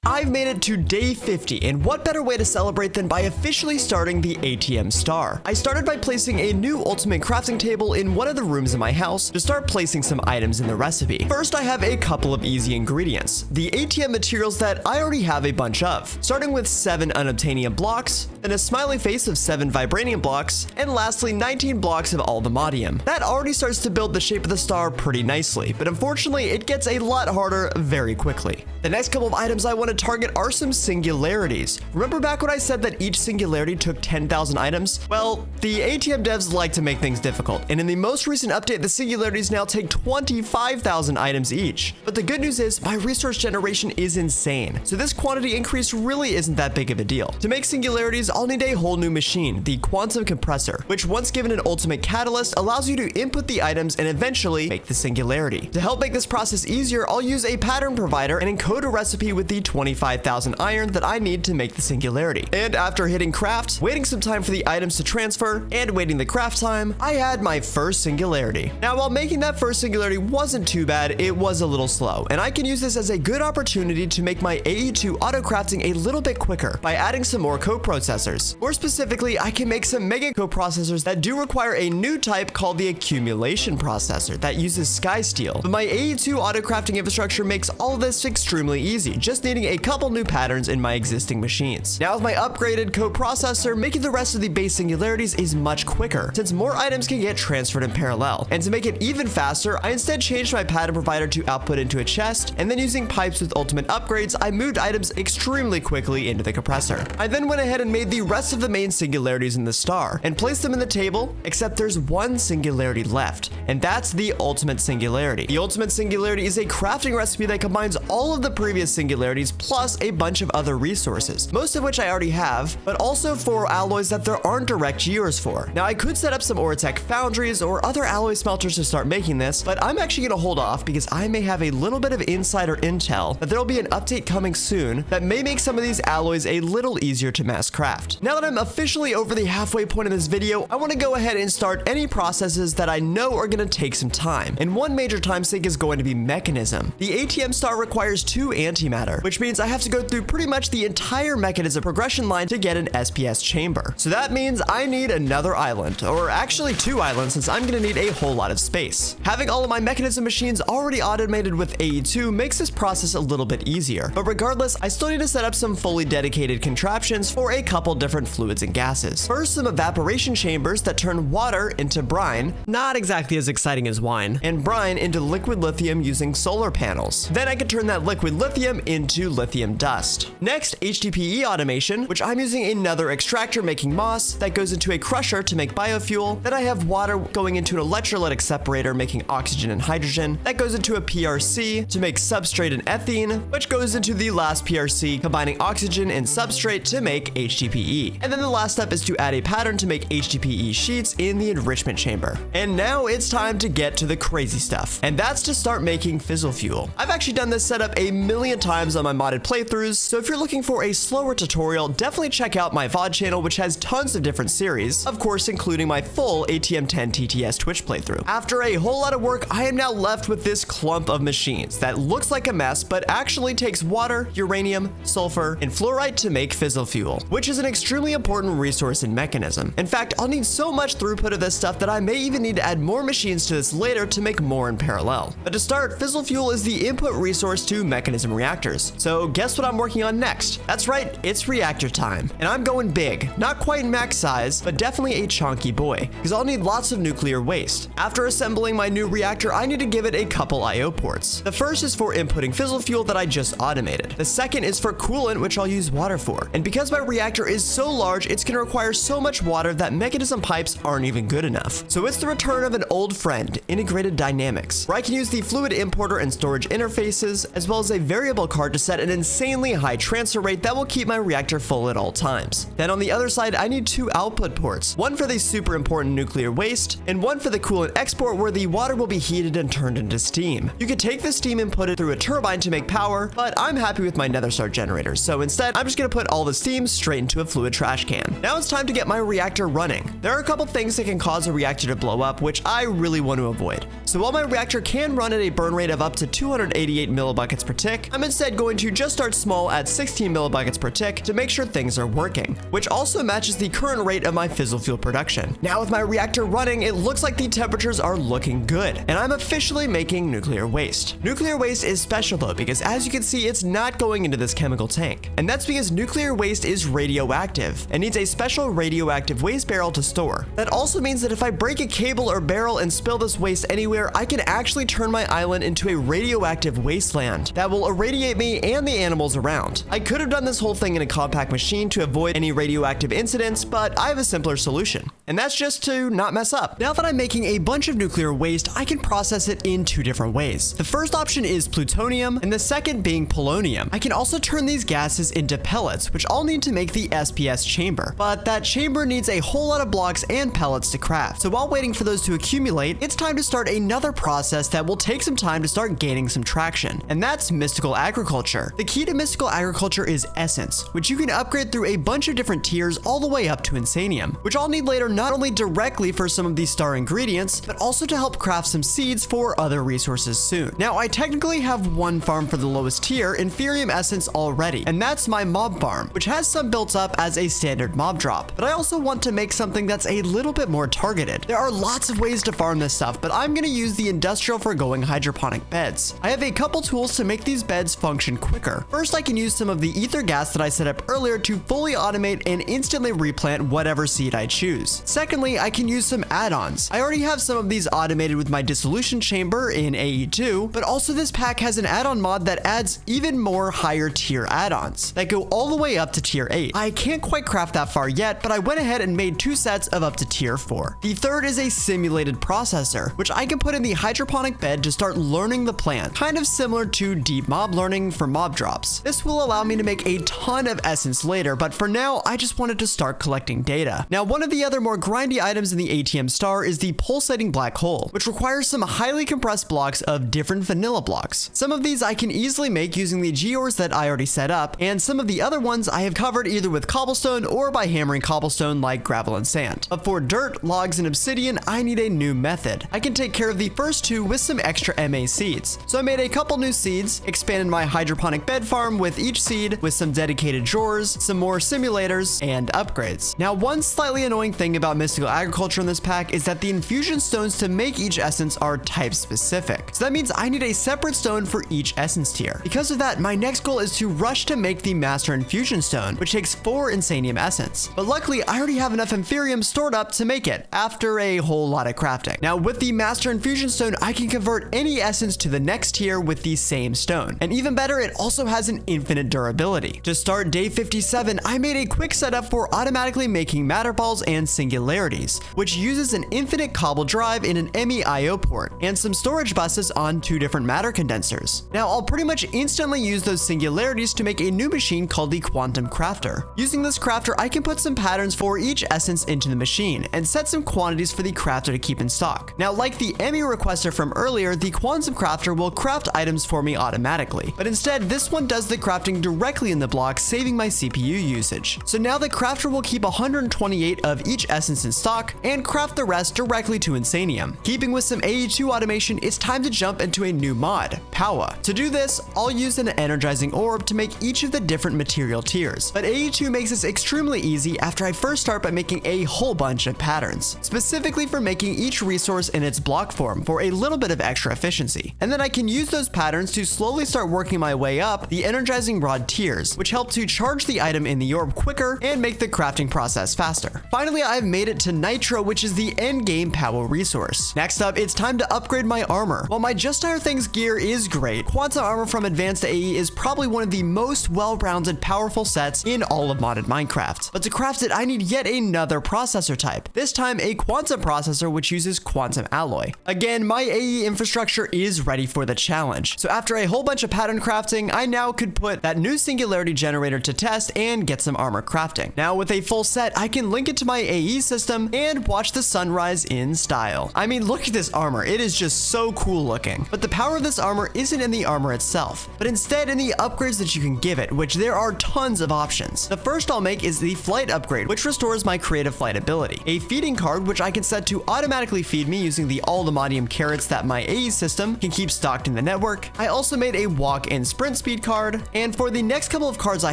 I've made it to day 50, and what better way to celebrate than by officially starting the ATM Star. I started by placing a new ultimate crafting table in one of the rooms in my house to start placing some items in the recipe. First, I have a couple of easy ingredients, the ATM materials that I already have a bunch of, starting with 7 Unobtainium blocks, then a smiley face of 7 Vibranium blocks, and lastly 19 blocks of Allthemodium. That already starts to build the shape of the star pretty nicely, but unfortunately it gets a lot harder very quickly. The next couple of items I want to target are some singularities. Remember back when I said that each singularity took 10,000 items? Well, the ATM devs like to make things difficult, and in the most recent update, the singularities now take 25,000 items each. But the good news is, my resource generation is insane, so this quantity increase really isn't that big of a deal. To make singularities, I'll need a whole new machine, the quantum compressor, which once given an ultimate catalyst, allows you to input the items and eventually make the singularity. To help make this process easier, I'll use a pattern provider and encode a recipe with the 25,000 iron that I need to make the singularity. And after hitting craft, waiting some time for the items to transfer, and waiting the craft time, I had my first singularity. Now, while making that first singularity wasn't too bad, it was a little slow, and I can use this as a good opportunity to make my AE2 Autocrafting a little bit quicker by adding some more coprocessors. More specifically, I can make some mega coprocessors that do require a new type called the accumulation processor that uses sky steel. But my AE2 Autocrafting infrastructure makes all of this extremely easy, just needing a couple new patterns in my existing machines. Now with my upgraded coprocessor, making the rest of the base singularities is much quicker, since more items can get transferred in parallel. And to make it even faster, I instead changed my pattern provider to output into a chest, and then using pipes with ultimate upgrades, I moved items extremely quickly into the compressor. I then went ahead and made the rest of the main singularities in the star, and placed them in the table, except there's one singularity left, and that's the ultimate singularity. The ultimate singularity is a crafting recipe that combines all of the previous singularities plus a bunch of other resources, most of which I already have, but also for alloys that there aren't direct Geores for. Now I could set up some Oritech foundries or other alloy smelters to start making this, but I'm actually going to hold off because I may have a little bit of insider intel that there will be an update coming soon that may make some of these alloys a little easier to mass craft. Now that I'm officially over the halfway point in this video, I want to go ahead and start any processes that I know are going to take some time, and one major time sink is going to be mechanism. The ATM Star requires 2 antimatter, which means I have to go through pretty much the entire mechanism progression line to get an SPS chamber. So that means I need another island, or actually 2 islands, since I'm going to need a whole lot of space. Having all of my mechanism machines already automated with AE2 makes this process a little bit easier, but regardless, I still need to set up some fully dedicated contraptions for a couple different fluids and gases. First, some evaporation chambers that turn water into brine, not exactly as exciting as wine, and brine into liquid lithium using solar panels. Then I can turn that liquid lithium into lithium dust. Next, HDPE automation, which I'm using another extractor making moss that goes into a crusher to make biofuel. Then I have water going into an electrolytic separator making oxygen and hydrogen. That goes into a PRC to make substrate and ethene, which goes into the last PRC combining oxygen and substrate to make HDPE. And then the last step is to add a pattern to make HDPE sheets in the enrichment chamber. And now it's time to get to the crazy stuff, and that's to start making fizzle fuel. I've actually done this setup a million times on my modded playthroughs, so if you're looking for a slower tutorial, definitely check out my VOD channel, which has tons of different series, of course including my full ATM 10 TTS Twitch playthrough. After a whole lot of work, I am now left with this clump of machines that looks like a mess, but actually takes water, uranium, sulfur, and fluorite to make fizzle fuel, which is an extremely important resource in mechanism. In fact, I'll need so much throughput of this stuff that I may even need to add more machines to this later to make more in parallel. But to start, fizzle fuel is the input resource to mechanism reactors. So guess what I'm working on next? That's right, it's reactor time. And I'm going big, not quite max size, but definitely a chunky boy, because I'll need lots of nuclear waste. After assembling my new reactor, I need to give it a couple IO ports. The first is for inputting fizzle fuel that I just automated. The second is for coolant, which I'll use water for. And because my reactor is so large, it's going to require so much water that mechanism pipes aren't even good enough. So it's the return of an old friend, integrated dynamics, where I can use the fluid importer and storage interfaces, as well as a variable card to set an insanely high transfer rate that will keep my reactor full at all times. Then on the other side, I need 2 output ports, one for the super important nuclear waste, and one for the coolant export where the water will be heated and turned into steam. You could take the steam and put it through a turbine to make power, but I'm happy with my nether star generator, so instead I'm just going to put all the steam straight into a fluid trash can. Now it's time to get my reactor running. There are a couple things that can cause a reactor to blow up, which I really want to avoid. So while my reactor can run at a burn rate of up to 288 millibuckets per tick, I'm instead going to just start small at 16 millibuckets per tick to make sure things are working, which also matches the current rate of my fizzle fuel production. Now with my reactor running, it looks like the temperatures are looking good, and I'm officially making nuclear waste. Nuclear waste is special though, because as you can see, it's not going into this chemical tank. And that's because nuclear waste is radioactive and needs a special radioactive waste barrel to store. That also means that if I break a cable or barrel and spill this waste anywhere, I can actually turn my island into a radioactive wasteland that will irradiate me and the the animals around. I could have done this whole thing in a compact machine to avoid any radioactive incidents, but I have a simpler solution, and that's just to not mess up. Now that I'm making a bunch of nuclear waste, I can process it in two different ways. The first option is plutonium, and the second being polonium. I can also turn these gases into pellets, which I'll need to make the SPS chamber, but that chamber needs a whole lot of blocks and pellets to craft. So while waiting for those to accumulate, it's time to start another process that will take some time to start gaining some traction, and that's mystical agriculture. The key to mystical agriculture is essence, which you can upgrade through a bunch of different tiers all the way up to insanium, which I'll need later not only directly for some of these star ingredients, but also to help craft some seeds for other resources soon. Now, I technically have one farm for the lowest tier, Inferium Essence, already, and that's my mob farm, which has some built up as a standard mob drop. But I also want to make something that's a little bit more targeted. There are lots of ways to farm this stuff, but I'm going to use the industrial forgoing hydroponic beds. I have a couple tools to make these beds function quicker. First, I can use some of the ether gas that I set up earlier to fully automate and instantly replant whatever seed I choose. Secondly, I can use some add-ons. I already have some of these automated with my dissolution chamber in AE2, but also this pack has an add-on mod that adds even more higher tier add-ons that go all the way up to tier 8. I can't quite craft that far yet, but I went ahead and made 2 sets of up to tier 4. The third is a simulated processor, which I can put in the hydroponic bed to start learning the plant, kind of similar to deep mob learning for mob drops. This will allow me to make a ton of essence later, but for now, I just wanted to start collecting data. Now, one of the other more grindy items in the ATM Star is the pulsating black hole, which requires some highly compressed blocks of different vanilla blocks. Some of these I can easily make using the Geores that I already set up, and some of the other ones I have covered either with cobblestone or by hammering cobblestone like gravel and sand. But for dirt, logs, and obsidian, I need a new method. I can take care of the first two with some extra MA seeds. So I made a couple new seeds, expanded my hydroponic bed farm with each seed with some dedicated drawers, some more simulators, and upgrades. Now, one slightly annoying thing about mystical agriculture in this pack is that the infusion stones to make each essence are type specific. So that means I need a separate stone for each essence tier. Because of that, my next goal is to rush to make the master infusion stone, which takes 4 insanium essence. But luckily, I already have enough inferium stored up to make it after a whole lot of crafting. Now, with the master infusion stone, I can convert any essence to the next tier with the same stone. And even better, it also has an infinite durability. To start day 57, I made a quick setup for automatically making matter balls and singularities, which uses an infinite cobble drive in an MEIO port and some storage buses on 2 different matter condensers. Now, I'll pretty much instantly use those singularities to make a new machine called the Quantum Crafter. Using this crafter, I can put some patterns for each essence into the machine and set some quantities for the crafter to keep in stock. Now, like the ME requester from earlier, the Quantum Crafter will craft items for me automatically, but instead this one does the crafting directly in the block, saving my CPU usage. So now the crafter will keep 128 of each essence in stock and craft the rest directly to insanium. Keeping with some AE2 automation, it's time to jump into a new mod, Power. To do this, I'll use an energizing orb to make each of the different material tiers, but AE2 makes this extremely easy after I first start by making a whole bunch of patterns, specifically for making each resource in its block form for a little bit of extra efficiency. And then I can use those patterns to slowly start working my way up the energizing rod tiers, which help to charge the item in the orb quicker and make the crafting process faster. Finally, I've made it to Nitro, which is the end game power resource. Next up, it's time to upgrade my armor. While my Just Higher Things gear is great, Quantum Armor from Advanced AE is probably one of the most well-rounded, powerful sets in all of modded Minecraft. But to craft it, I need yet another processor type, this time a quantum processor which uses quantum alloy. Again, my AE infrastructure is ready for the challenge. So after a whole bunch of pattern crafting, I now could put that new singularity generator to test and get some armor crafting. Now with a full set, I can link it to my AE system and watch the sunrise in style. I mean, look at this armor. It is just so cool looking. But the power of this armor isn't in the armor itself, but instead in the upgrades that you can give it, which there are tons of options. The first I'll make is the flight upgrade, which restores my creative flight ability. A feeding card, which I can set to automatically feed me using the Allthemodium carrots that my AE system can keep stocked in the network. I also made a walk and sprint speed card, and for the next couple of cards I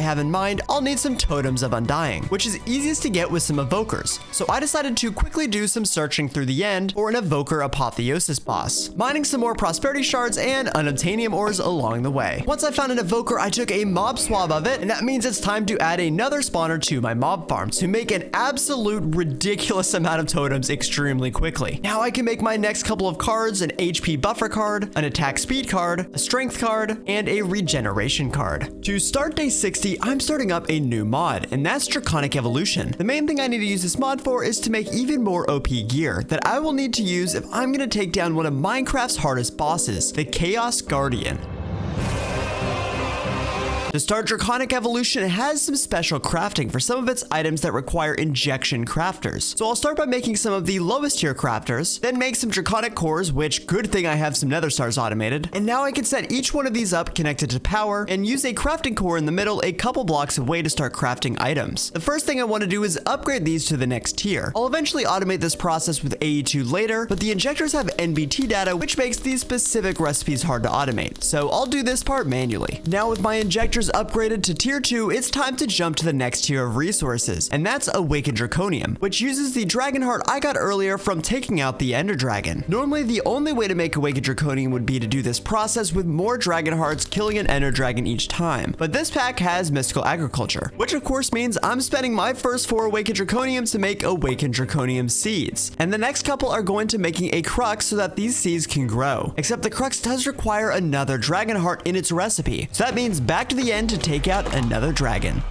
have in mind, I'll need some totems of undying, which is easiest to get with some evokers. so I decided to quickly do some searching through the end for an Evoker Apotheosis boss, mining some more Prosperity Shards and Unobtainium ores along the way. Once I found an Evoker, I took a mob swab of it, and that means it's time to add another spawner to my mob farm to make an absolute ridiculous amount of totems extremely quickly. Now I can make my next couple of cards an HP buffer card, an attack speed card, a strength card, and a regeneration card. To start day 60, I'm starting up a new mod, and that's Draconic Evolution. The main thing I need to use this mod for is to make even more OP gear that I will need to use if I'm going to take down one of Minecraft's hardest bosses, the Chaos Guardian. To start Draconic Evolution, it has some special crafting for some of its items that require injection crafters. So I'll start by making some of the lowest tier crafters, then make some Draconic cores, which good thing I have some Nether Stars automated. And now I can set each one of these up connected to power and use a crafting core in the middle a couple blocks away to start crafting items. The first thing I want to do is upgrade these to the next tier. I'll eventually automate this process with AE2 later, but the injectors have NBT data, which makes these specific recipes hard to automate. So I'll do this part manually. Now with my injectors upgraded to tier 2, it's time to jump to the next tier of resources, and that's Awakened Draconium, which uses the dragon heart I got earlier from taking out the Ender Dragon. Normally, the only way to make Awakened Draconium would be to do this process with more dragon hearts killing an Ender Dragon each time, but this pack has Mystical Agriculture, which of course means I'm spending my first 4 Awakened Draconium to make Awakened Draconium seeds, and the next couple are going to making a crux so that these seeds can grow, except the crux does require another dragon heart in its recipe, so that means back to the end to take out another dragon.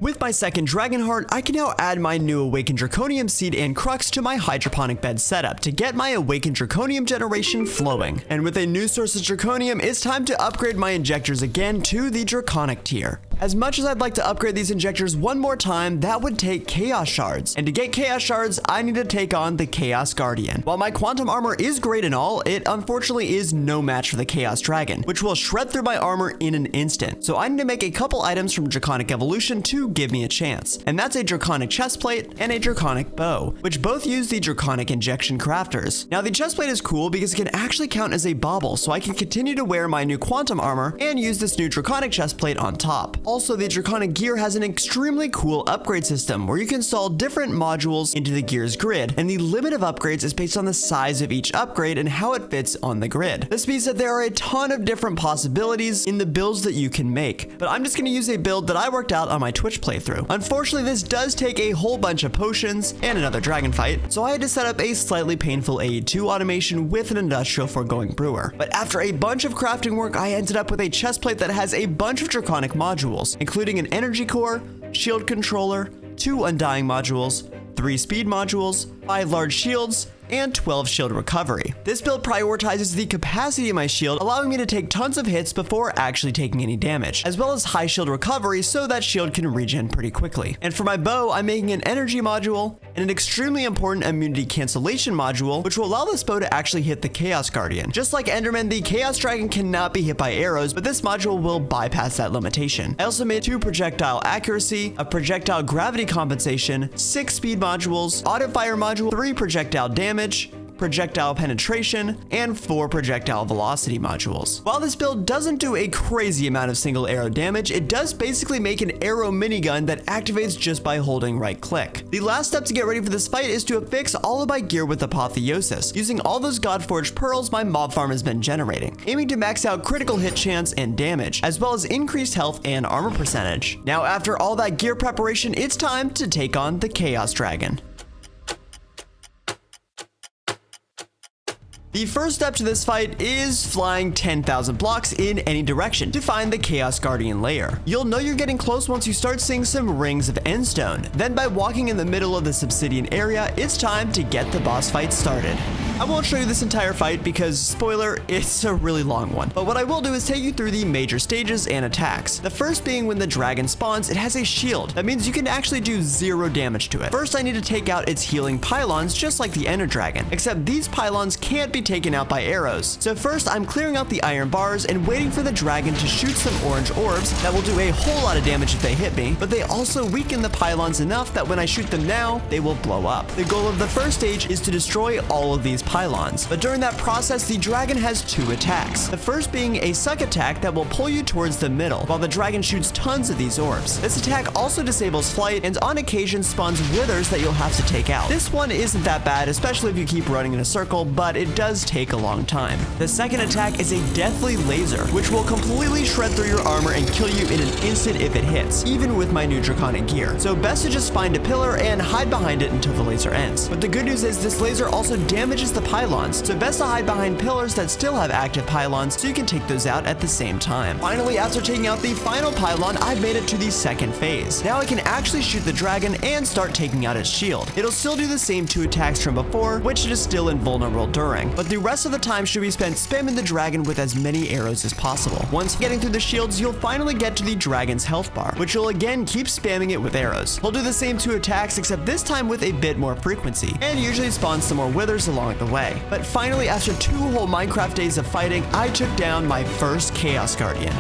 With my second dragon heart, I can now add my new Awakened Draconium seed and crux to my hydroponic bed setup to get my Awakened Draconium generation flowing. And with a new source of Draconium, it's time to upgrade my injectors again to the Draconic tier. As much as I'd like to upgrade these injectors one more time, that would take Chaos Shards. And to get Chaos Shards, I need to take on the Chaos Guardian. While my Quantum Armor is great and all, it unfortunately is no match for the Chaos Dragon, which will shred through my armor in an instant. So I need to make a couple items from Draconic Evolution to give me a chance. And that's a Draconic Chestplate and a Draconic Bow, which both use the Draconic Injection Crafters. Now the Chestplate is cool because it can actually count as a bauble, so I can continue to wear my new Quantum Armor and use this new Draconic Chestplate on top. Also, the Draconic Gear has an extremely cool upgrade system where you can install different modules into the gear's grid, and the limit of upgrades is based on the size of each upgrade and how it fits on the grid. This means that there are a ton of different possibilities in the builds that you can make, but I'm just going to use a build that I worked out on my Twitch playthrough. Unfortunately, this does take a whole bunch of potions and another dragon fight, so I had to set up a slightly painful AE2 automation with an industrial foregoing brewer. But after a bunch of crafting work, I ended up with a chestplate that has a bunch of Draconic modules, including an energy core, shield controller, 2 undying modules, 3 speed modules, 5 large shields, and 12 shield recovery. This build prioritizes the capacity of my shield, allowing me to take tons of hits before actually taking any damage, as well as high shield recovery so that shield can regen pretty quickly. And for my bow, I'm making an energy module and an extremely important immunity cancellation module, which will allow this bow to actually hit the Chaos Guardian. Just like Enderman, the Chaos Dragon cannot be hit by arrows, but this module will bypass that limitation. I also made 2 projectile accuracy, a projectile gravity compensation, 6 speed modules, auto fire module, 3 projectile damage, projectile penetration, and 4 projectile velocity modules. While this build doesn't do a crazy amount of single arrow damage, it does basically make an arrow minigun that activates just by holding right click. The last step to get ready for this fight is to affix all of my gear with Apotheosis, using all those Godforged pearls my mob farm has been generating, aiming to max out critical hit chance and damage, as well as increased health and armor percentage. Now after all that gear preparation, it's time to take on the Chaos Dragon. The first step to this fight is flying 10,000 blocks in any direction to find the Chaos Guardian lair. You'll know you're getting close once you start seeing some rings of endstone. Then by walking in the middle of this obsidian area, it's time to get the boss fight started. I won't show you this entire fight because, spoiler, it's a really long one. But what I will do is take you through the major stages and attacks. The first being when the dragon spawns, it has a shield. That means you can actually do 0 damage to it. First, I need to take out its healing pylons just like the Ender Dragon, except these pylons can't be taken out by arrows. So first, I'm clearing out the iron bars and waiting for the dragon to shoot some orange orbs that will do a whole lot of damage if they hit me, but they also weaken the pylons enough that when I shoot them now, they will blow up. The goal of the first stage is to destroy all of these pylons. But during that process, the dragon has two attacks. The first being a suck attack that will pull you towards the middle, while the dragon shoots tons of these orbs. This attack also disables flight and on occasion spawns withers that you'll have to take out. This one isn't that bad, especially if you keep running in a circle, but it does take a long time. The second attack is a deathly laser, which will completely shred through your armor and kill you in an instant if it hits, even with my new draconic gear. So best to just find a pillar and hide behind it until the laser ends. But the good news is this laser also damages the pylons, so best to hide behind pillars that still have active pylons so you can take those out at the same time. Finally, after taking out the final pylon, I've made it to the second phase. Now I can actually shoot the dragon and start taking out its shield. It'll still do the same two attacks from before, which it is still invulnerable during, but the rest of the time should be spent spamming the dragon with as many arrows as possible. Once getting through the shields, you'll finally get to the dragon's health bar, which you'll again keep spamming it with arrows. He'll do the same two attacks, except this time with a bit more frequency, and usually spawns some more withers along the way. But finally, after 2 whole Minecraft days of fighting, I took down my first Chaos Guardian.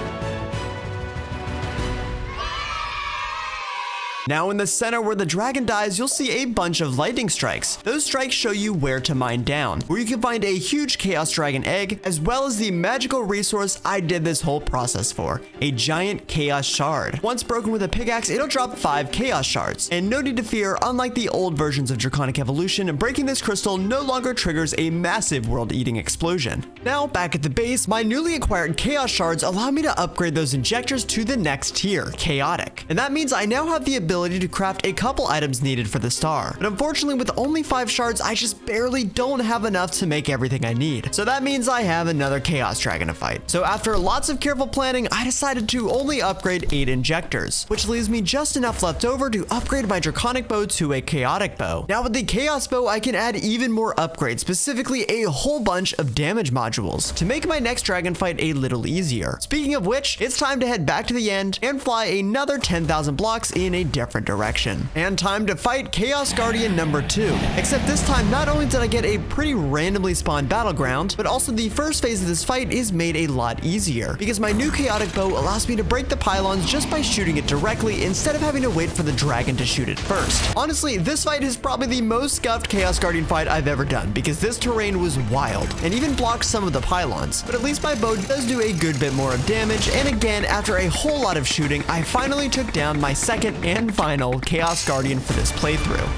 Now in the center where the dragon dies, you'll see a bunch of lightning strikes. Those strikes show you where to mine down, where you can find a huge chaos dragon egg, as well as the magical resource I did this whole process for, a giant chaos shard. Once broken with a pickaxe, it'll drop 5 chaos shards. And no need to fear, unlike the old versions of Draconic Evolution, breaking this crystal no longer triggers a massive world-eating explosion. Now back at the base, my newly acquired chaos shards allow me to upgrade those injectors to the next tier, chaotic. And that means I now have the ability to craft a couple items needed for the star. But unfortunately, with only 5 shards, I just barely don't have enough to make everything I need. So that means I have another chaos dragon to fight. So after lots of careful planning, I decided to only upgrade 8 injectors, which leaves me just enough left over to upgrade my draconic bow to a chaotic bow. Now with the chaos bow, I can add even more upgrades, specifically a whole bunch of damage modules, to make my next dragon fight a little easier. Speaking of which, it's time to head back to the end and fly another 10,000 blocks in a different direction. And time to fight Chaos Guardian number 2. Except this time, not only did I get a pretty randomly spawned battleground, but also the first phase of this fight is made a lot easier, because my new chaotic bow allows me to break the pylons just by shooting it directly instead of having to wait for the dragon to shoot it first. Honestly, this fight is probably the most scuffed Chaos Guardian fight I've ever done, because this terrain was wild, and even blocked some of the pylons. But at least my bow does do a good bit more of damage, and again, after a whole lot of shooting, I finally took down my second and final Chaos Guardian for this playthrough.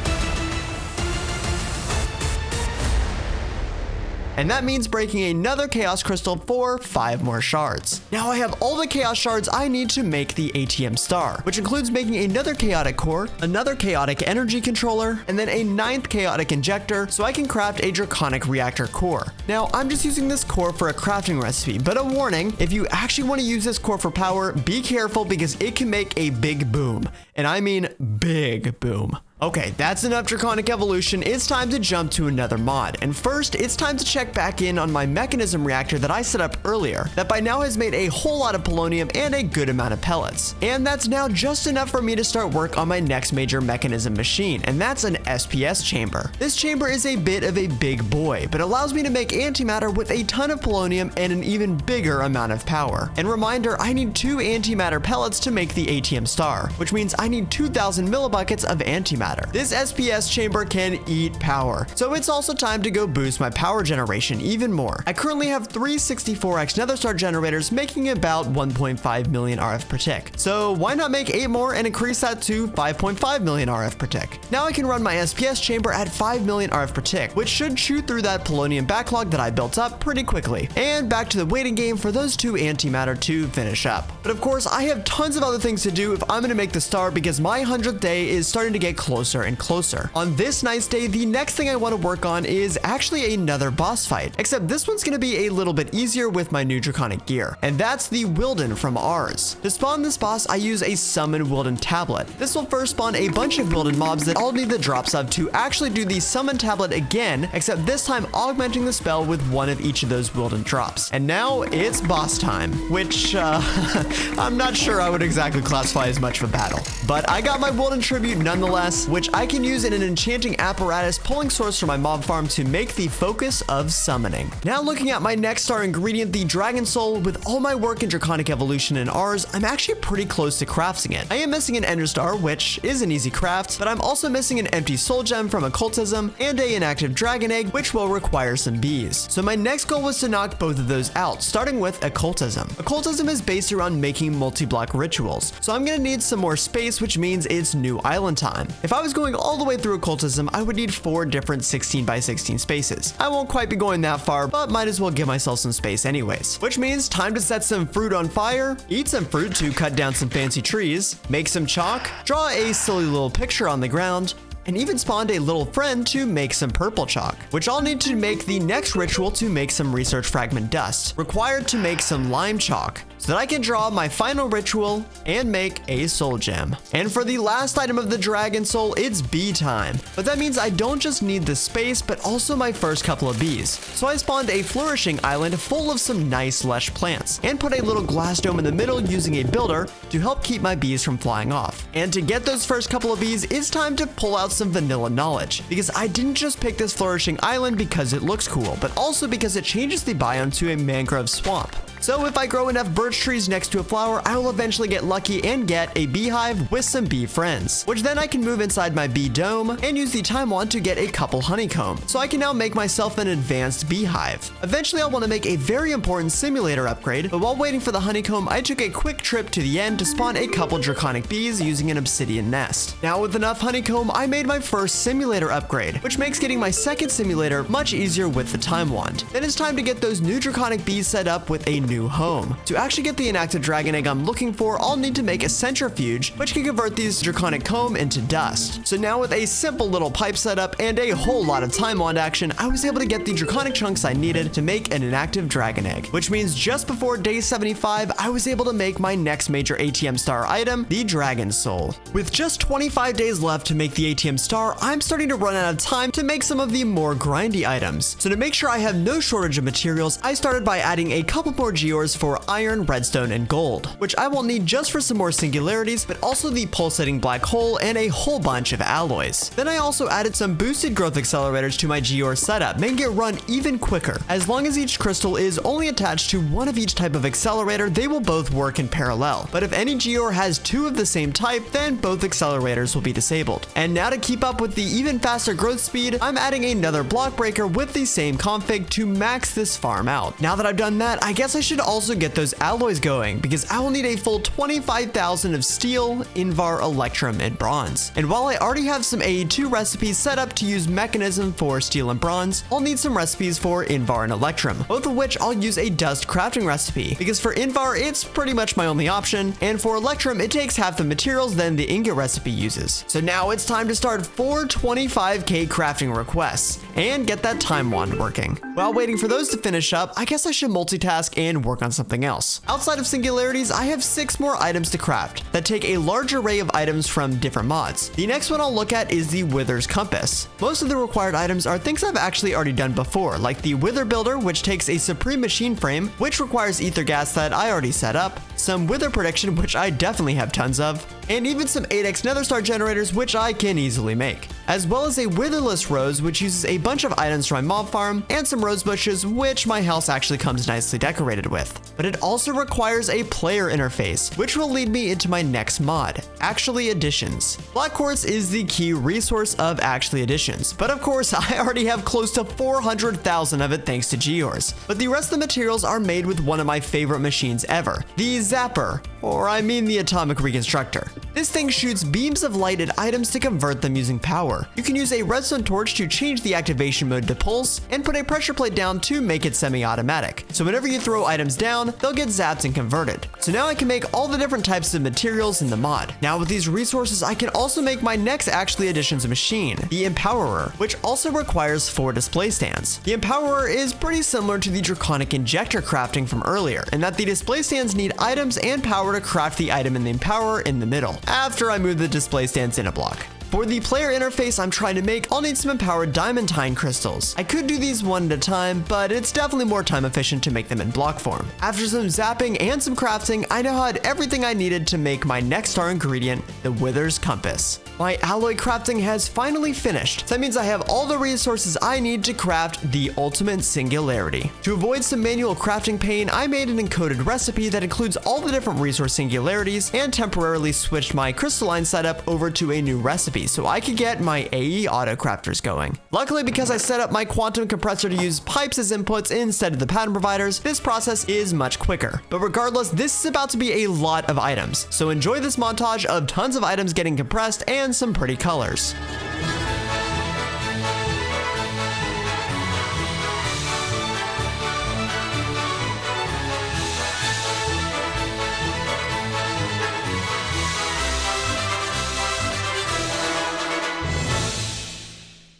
And that means breaking another Chaos Crystal for 5 more shards. Now I have all the Chaos Shards I need to make the ATM Star, which includes making another Chaotic Core, another Chaotic Energy Controller, and then a 9th Chaotic Injector, so I can craft a Draconic Reactor Core. Now I'm just using this core for a crafting recipe, but a warning, if you actually want to use this core for power, be careful because it can make a big boom. And I mean big boom. Okay, that's enough Draconic Evolution. It's time to jump to another mod. And first, it's time to check back in on my mechanism reactor that I set up earlier, that by now has made a whole lot of polonium and a good amount of pellets. And that's now just enough for me to start work on my next major mechanism machine, and that's an SPS chamber. This chamber is a bit of a big boy, but allows me to make antimatter with a ton of polonium and an even bigger amount of power. And reminder, I need 2 antimatter pellets to make the ATM Star, which means I need 2,000 millibuckets of antimatter. This SPS chamber can eat power, so it's also time to go boost my power generation even more. I currently have 3 64x nether star generators making about 1.5 million RF per tick, so why not make 8 more and increase that to 5.5 million RF per tick. Now I can run my SPS chamber at 5 million RF per tick, which should chew through that polonium backlog that I built up pretty quickly. And back to the waiting game for those 2 antimatter to finish up. But of course, I have tons of other things to do if I'm going to make the star, because my 100th day is starting to get closer and closer. On this nice day, the next thing I want to work on is actually another boss fight, except this one's going to be a little bit easier with my new draconic gear, and that's the Wilden from Ars. To spawn this boss, I use a summon Wilden tablet. This will first spawn a bunch of Wilden mobs that all need the drop sub to actually do the summon tablet again, except this time augmenting the spell with one of each of those Wilden drops. And now it's boss time, which I'm not sure I would exactly classify as much of a battle, but I got my Wilden tribute nonetheless, Geores, which I can use in an enchanting apparatus pulling source from my mob farm to make the focus of summoning. Now looking at my next star ingredient, the Dragon Soul, with all my work in Draconic Evolution and Rs, I'm actually pretty close to crafting it. I am missing an Ender Star, which is an easy craft, but I'm also missing an empty soul gem from Occultism and a inactive dragon egg, which will require some bees. So my next goal was to knock both of those out, starting with Occultism. Occultism is based around making multi-block rituals, so I'm gonna need some more space, which means it's new island time. If I was going all the way through Occultism, I would need 4 different 16 by 16 spaces. I won't quite be going that far, but might as well give myself some space anyways. Which means time to set some fruit on fire, eat some fruit to cut down some fancy trees, make some chalk, draw a silly little picture on the ground, and even spawned a little friend to make some purple chalk, which I'll need to make the next ritual to make some research fragment dust, required to make some lime chalk, so that I can draw my final ritual and make a soul gem. And for the last item of the Dragon Soul, it's bee time. But that means I don't just need the space, but also my first couple of bees. So I spawned a flourishing island full of some nice lush plants, and put a little glass dome in the middle using a builder to help keep my bees from flying off. And to get those first couple of bees, it's time to pull out some vanilla knowledge, because I didn't just pick this flourishing island because it looks cool, but also because it changes the biome to a mangrove swamp. So if I grow enough birch trees next to a flower, I will eventually get lucky and get a beehive with some bee friends, which then I can move inside my bee dome and use the time wand to get a couple honeycomb. So I can now make myself an advanced beehive. Eventually I'll want to make a very important simulator upgrade, but while waiting for the honeycomb, I took a quick trip to the end to spawn a couple draconic bees using an obsidian nest. Now with enough honeycomb, I made my first simulator upgrade, which makes getting my second simulator much easier with the time wand. Then it's time to get those new draconic bees set up with a new home. To actually get the inactive dragon egg I'm looking for, I'll need to make a centrifuge, which can convert these draconic comb into dust. So now with a simple little pipe setup and a whole lot of time wand action, I was able to get the draconic chunks I needed to make an inactive dragon egg, which means just before day 75, I was able to make my next major ATM Star item, the Dragon Soul. With just 25 days left to make the ATM Star, I'm starting to run out of time to make some of the more grindy items. So to make sure I have no shortage of materials, I started by adding a couple more Geores for iron, redstone, and gold, which I will need just for some more singularities, but also the pulsating black hole and a whole bunch of alloys. Then I also added some boosted growth accelerators to my Geore setup, making it run even quicker. As long as each crystal is only attached to one of each type of accelerator, they will both work in parallel. But if any Geore has 2 of the same type, then both accelerators will be disabled. And now to keep up with the even faster growth speed, I'm adding another block breaker with the same config to max this farm out. Now that I've done that, I guess I should also get those alloys going, because I will need a full 25,000 of steel, invar, electrum, and bronze. And while I already have some AE2 recipes set up to use mechanism for steel and bronze, I'll need some recipes for invar and electrum, both of which I'll use a dust crafting recipe, because for invar it's pretty much my only option, and for electrum it takes half the materials than the ingot recipe uses. So now it's time to start 4 25k crafting requests, and get that time wand working. While waiting for those to finish up, I guess I should multitask and work on something else. Outside of singularities, I have 6 more items to craft that take a large array of items from different mods. The next one I'll look at is the Wither's Compass. Most of the required items are things I've actually already done before, like the Wither Builder, which takes a Supreme Machine Frame, which requires ether gas that I already set up, some Wither Prediction, which I definitely have tons of, and even some 8x Nether Star generators, which I can easily make, as well as a Witherless Rose, which uses a bunch of items from my mob farm, and some rose bushes, which my house actually comes nicely decorated with. But it also requires a player interface, which will lead me into my next mod, Actually Additions. Black Quartz is the key resource of Actually Additions, but of course I already have close to 400,000 of it thanks to Geores. But the rest of the materials are made with one of my favorite machines ever, the Zapper, or I mean the Atomic Reconstructor. This thing shoots beams of light at items to convert them using power. You can use a redstone torch to change the activation mode to pulse, and put a pressure plate down to make it semi-automatic. So whenever you throw items down, they'll get zapped and converted. So now I can make all the different types of materials in the mod. Now with these resources, I can also make my next Actually Additions machine, the Empowerer, which also requires 4 display stands. The Empowerer is pretty similar to the Draconic Injector crafting from earlier, in that the display stands need items and power to craft the item in the Empowerer in the middle, after I move the display stands in a block. For the player interface I'm trying to make, I'll need some empowered diamantine crystals. I could do these one at a time, but it's definitely more time efficient to make them in block form. After some zapping and some crafting, I now had everything I needed to make my next star ingredient, the Wither's Compass. My alloy crafting has finally finished. So that means I have all the resources I need to craft the ultimate Singularity. To avoid some manual crafting pain, I made an encoded recipe that includes all the different resource singularities and temporarily switched my crystalline setup over to a new recipe so I could get my AE Autocrafters going. Luckily, because I set up my quantum compressor to use pipes as inputs instead of the pattern providers, this process is much quicker. But regardless, this is about to be a lot of items, so enjoy this montage of tons of items getting compressed and some pretty colors.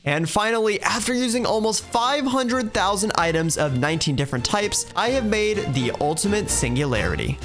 And finally, after using almost 500,000 items of 19 different types, I have made the ultimate Singularity.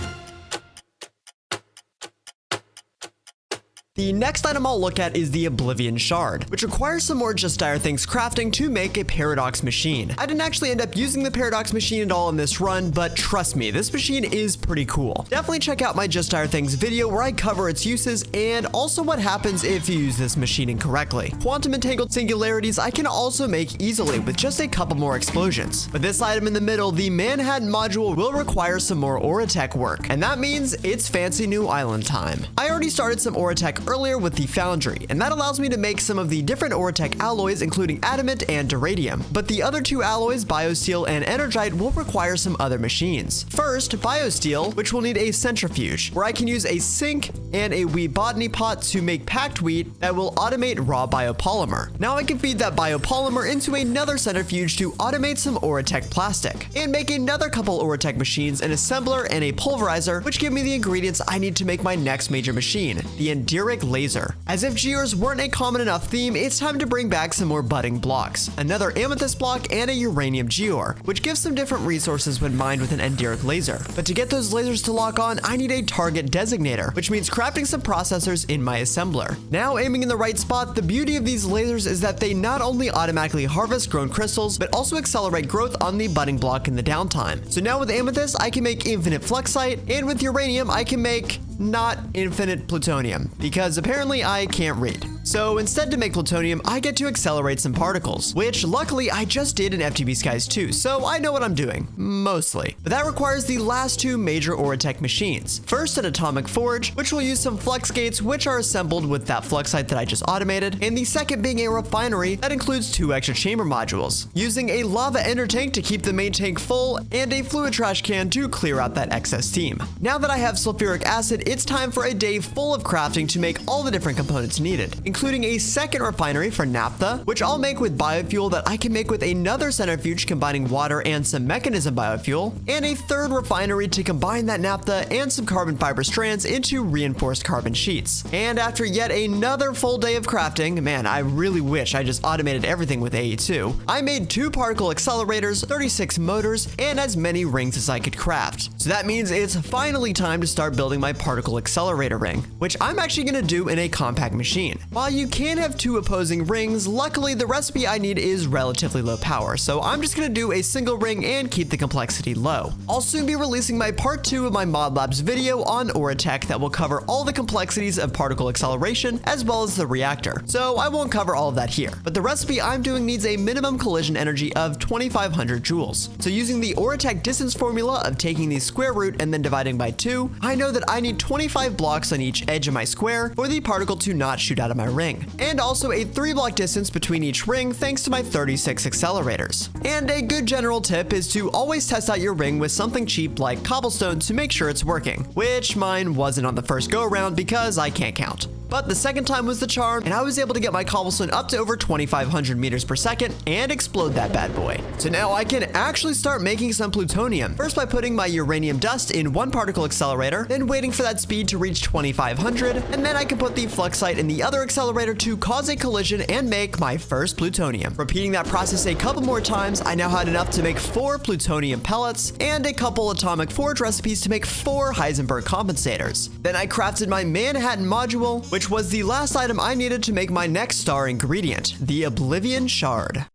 The next item I'll look at is the Oblivion Shard, which requires some more Just Dire Things crafting to make a Paradox machine. I didn't actually end up using the Paradox machine at all in this run, but trust me, this machine is pretty cool. Definitely check out my Just Dire Things video where I cover its uses and also what happens if you use this machine incorrectly. Quantum entangled singularities I can also make easily with just a couple more explosions. But this item in the middle, the Manhattan module, will require some more Oritech work, and that means it's fancy new island time. I already started some Oritech earlier with the foundry, and that allows me to make some of the different Oritech alloys including adamant and duradium. But the other two alloys, biosteel and energite, will require some other machines. First, biosteel, which will need a centrifuge, where I can use a sink and a wheat botany pot to make packed wheat that will automate raw biopolymer. Now I can feed that biopolymer into another centrifuge to automate some Oritech plastic, and make another couple Oritech machines, an assembler and a pulverizer, which give me the ingredients I need to make my next major machine, the Enduric laser. As if Geores weren't a common enough theme, it's time to bring back some more budding blocks, another amethyst block and a uranium Geore, which gives some different resources when mined with an Enduric laser. But to get those lasers to lock on, I need a target designator, which means crafting some processors in my assembler. Now aiming in the right spot, the beauty of these lasers is that they not only automatically harvest grown crystals, but also accelerate growth on the budding block in the downtime. So now with amethyst, I can make infinite fluxite, and with uranium, I can make not infinite plutonium, because apparently I can't read. So instead to make plutonium, I get to accelerate some particles, which luckily I just did in FTB Skies 2, so I know what I'm doing, mostly. But that requires the last two major Oritech machines. First, an atomic forge, which will use some flux gates which are assembled with that fluxite that I just automated, and the second being a refinery that includes two extra chamber modules, using a lava ender tank to keep the main tank full, and a fluid trash can to clear out that excess steam. Now that I have sulfuric acid, it's time for a day full of crafting to make all the different components needed, including a second refinery for naphtha, which I'll make with biofuel that I can make with another centrifuge combining water and some mechanism biofuel, and a third refinery to combine that naphtha and some carbon fiber strands into reinforced carbon sheets. And after yet another full day of crafting, man, I really wish I just automated everything with AE2, I made 2 particle accelerators, 36 motors, and as many rings as I could craft. So that means it's finally time to start building my particle accelerator ring, which I'm actually going to do in a compact machine. While you can have 2 opposing rings, luckily the recipe I need is relatively low power, so I'm just going to do a single ring and keep the complexity low. I'll soon be releasing my part 2 of my Mod Labs video on Oritech that will cover all the complexities of particle acceleration as well as the reactor, so I won't cover all of that here. But the recipe I'm doing needs a minimum collision energy of 2500 joules. So using the Oritech distance formula of taking the square root and then dividing by 2, I know that I need 25 blocks on each edge of my square for the particle to not shoot out of my ring, and also a 3 block distance between each ring thanks to my 36 accelerators. And a good general tip is to always test out your ring with something cheap like cobblestone to make sure it's working, which mine wasn't on the first go around because I can't count. But the second time was the charm, and I was able to get my cobblestone up to over 2500 meters per second and explode that bad boy. So now I can actually start making some plutonium. First by putting my uranium dust in 1 particle accelerator, then waiting for that speed to reach 2500, and then I can put the fluxite in the other accelerator to cause a collision and make my first plutonium. Repeating that process a couple more times, I now had enough to make 4 plutonium pellets and a couple atomic forge recipes to make 4 Heisenberg compensators. Then I crafted my Manhattan module, which was the last item I needed to make my next star ingredient, the Oblivion Shard.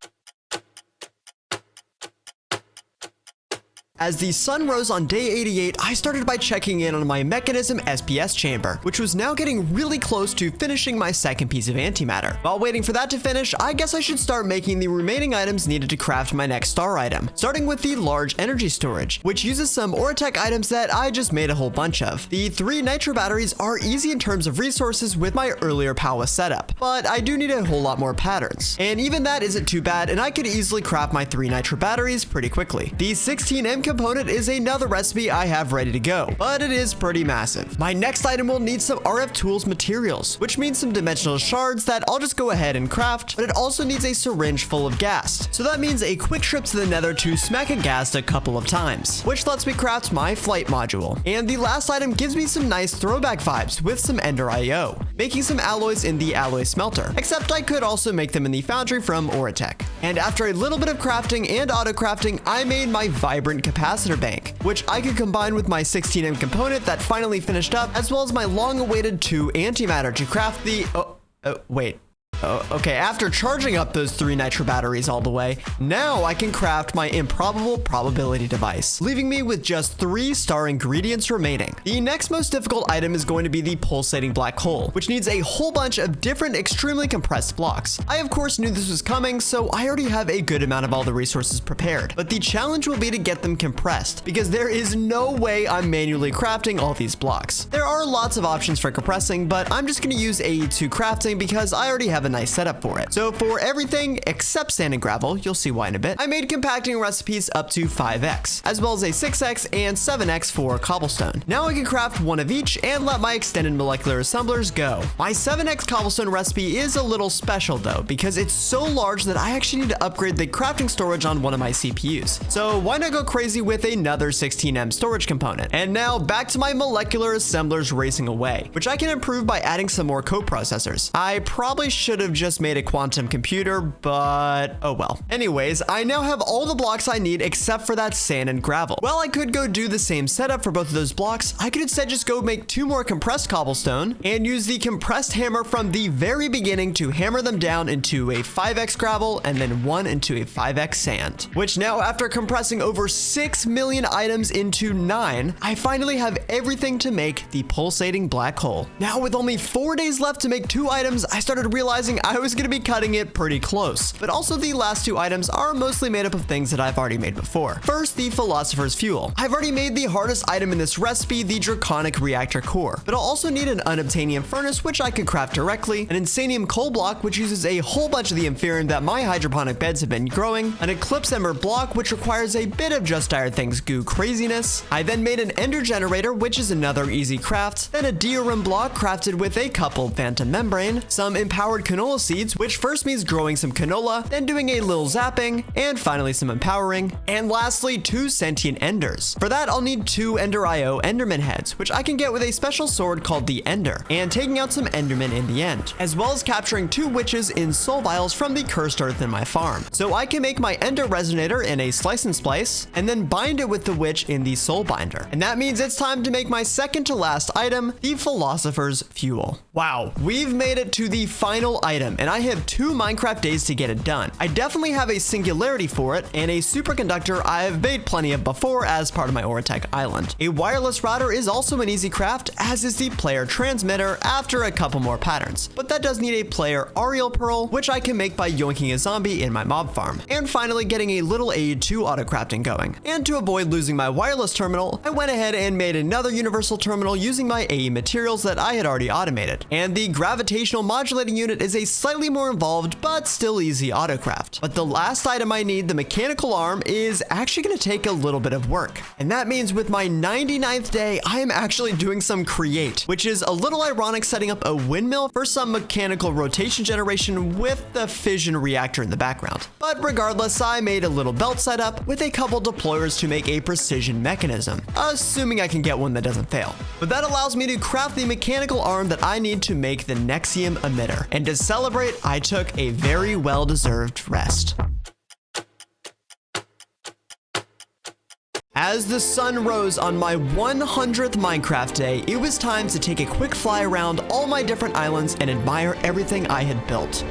As the sun rose on day 88, I started by checking in on my mechanism SPS chamber, which was now getting really close to finishing my second piece of antimatter. While waiting for that to finish, I guess I should start making the remaining items needed to craft my next star item, starting with the large energy storage, which uses some Oritech items that I just made a whole bunch of. The 3 nitro batteries are easy in terms of resources with my earlier Power setup, but I do need a whole lot more patterns. And even that isn't too bad, and I could easily craft my 3 nitro batteries pretty quickly. The 16M component is another recipe I have ready to go, but it is pretty massive. My next item will need some RF tools materials, which means some dimensional shards that I'll just go ahead and craft, but it also needs a syringe full of gas. So that means a quick trip to the nether to smack a gas a couple of times, which lets me craft my flight module. And the last item gives me some nice throwback vibes with some Ender IO, making some alloys in the alloy smelter, except I could also make them in the foundry from Oritech. And after a little bit of crafting and auto crafting, I made my vibrant capacitor bank, which I could combine with my 16M component that finally finished up, as well as my long-awaited 2 antimatter to craft the... wait. Okay, after charging up those 3 nitro batteries all the way, now I can craft my improbable probability device, leaving me with just 3 star ingredients remaining. The next most difficult item is going to be the pulsating black hole, which needs a whole bunch of different extremely compressed blocks. I of course knew this was coming, so I already have a good amount of all the resources prepared, but the challenge will be to get them compressed, because there is no way I'm manually crafting all these blocks. There are lots of options for compressing, but I'm just going to use AE2 crafting because I already have a nice setup for it. So for everything except sand and gravel, you'll see why in a bit, I made compacting recipes up to 5x, as well as a 6x and 7x for cobblestone. Now I can craft one of each and let my extended molecular assemblers go. My 7x cobblestone recipe is a little special though, because it's so large that I actually need to upgrade the crafting storage on one of my CPUs. So why not go crazy with another 16M storage component? And now back to my molecular assemblers racing away, which I can improve by adding some more coprocessors. I probably should have just made a quantum computer, but oh well. Anyways, I now have all the blocks I need except for that sand and gravel. Well, I could go do the same setup for both of those blocks. I could instead just go make 2 more compressed cobblestone and use the compressed hammer from the very beginning to hammer them down into a 5x gravel and then 1 into a 5x sand, which now after compressing over 6 million items into 9, I finally have everything to make the pulsating black hole. Now with only 4 days left to make 2 items, I started realizing I was going to be cutting it pretty close, but also the last 2 items are mostly made up of things that I've already made before. First, the Philosopher's Fuel. I've already made the hardest item in this recipe, the Draconic Reactor Core, but I'll also need an Unobtainium Furnace, which I could craft directly, an Insanium Coal Block, which uses a whole bunch of the Inferium that my hydroponic beds have been growing, an Eclipse Ember Block, which requires a bit of Just Dire Things goo craziness. I then made an Ender Generator, which is another easy craft, then a Diorim Block crafted with a coupled Phantom Membrane, some Empowered Canola Seeds, which first means growing some canola, then doing a little zapping, and finally some empowering, and lastly 2 sentient enders. For that, I'll need 2 Ender IO Enderman heads, which I can get with a special sword called the Ender, and taking out some Endermen in the end, as well as capturing 2 witches in soul vials from the cursed earth in my farm. So I can make my Ender Resonator in a slice and splice, and then bind it with the witch in the soul binder. And that means it's time to make my second to last item, the Philosopher's Fuel. Wow, we've made it to the final item, and I have 2 Minecraft days to get it done. I definitely have a Singularity for it, and a superconductor I've made plenty of before as part of my Oritech island. A wireless router is also an easy craft, as is the player transmitter after a couple more patterns, but that does need a player Ariel Pearl, which I can make by yoinking a zombie in my mob farm. And finally getting a little AE2 Autocrafting going. And to avoid losing my wireless terminal, I went ahead and made another universal terminal using my AE materials that I had already automated. And the gravitational modulating unit is a slightly more involved but still easy autocraft. But the last item I need, the mechanical arm, is actually going to take a little bit of work. And that means with my 99th day, I am actually doing some create, which is a little ironic, setting up a windmill for some mechanical rotation generation with the fission reactor in the background. But regardless, I made a little belt setup with a couple deployers to make a precision mechanism, assuming I can get one that doesn't fail. But that allows me to craft the mechanical arm that I need to make the Nexium emitter. And to celebrate, I took a very well-deserved rest. As the sun rose on my 100th Minecraft day, it was time to take a quick fly around all my different islands and admire everything I had built.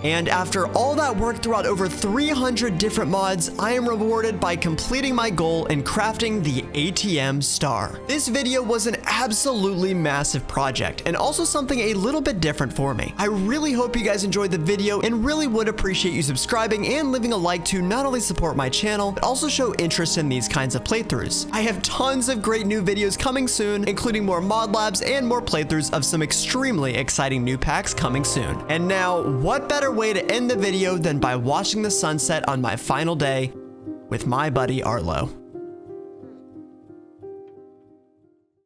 And after all that work throughout over 300 different mods, I am rewarded by completing my goal and crafting the ATM Star. This video was an absolutely massive project and also something a little bit different for me. I really hope you guys enjoyed the video and really would appreciate you subscribing and leaving a like to not only support my channel, but also show interest in these kinds of playthroughs. I have tons of great new videos coming soon, including more mod labs and more playthroughs of some extremely exciting new packs coming soon. And now, what better way to end the video than by watching the sunset on my final day with my buddy Arlo.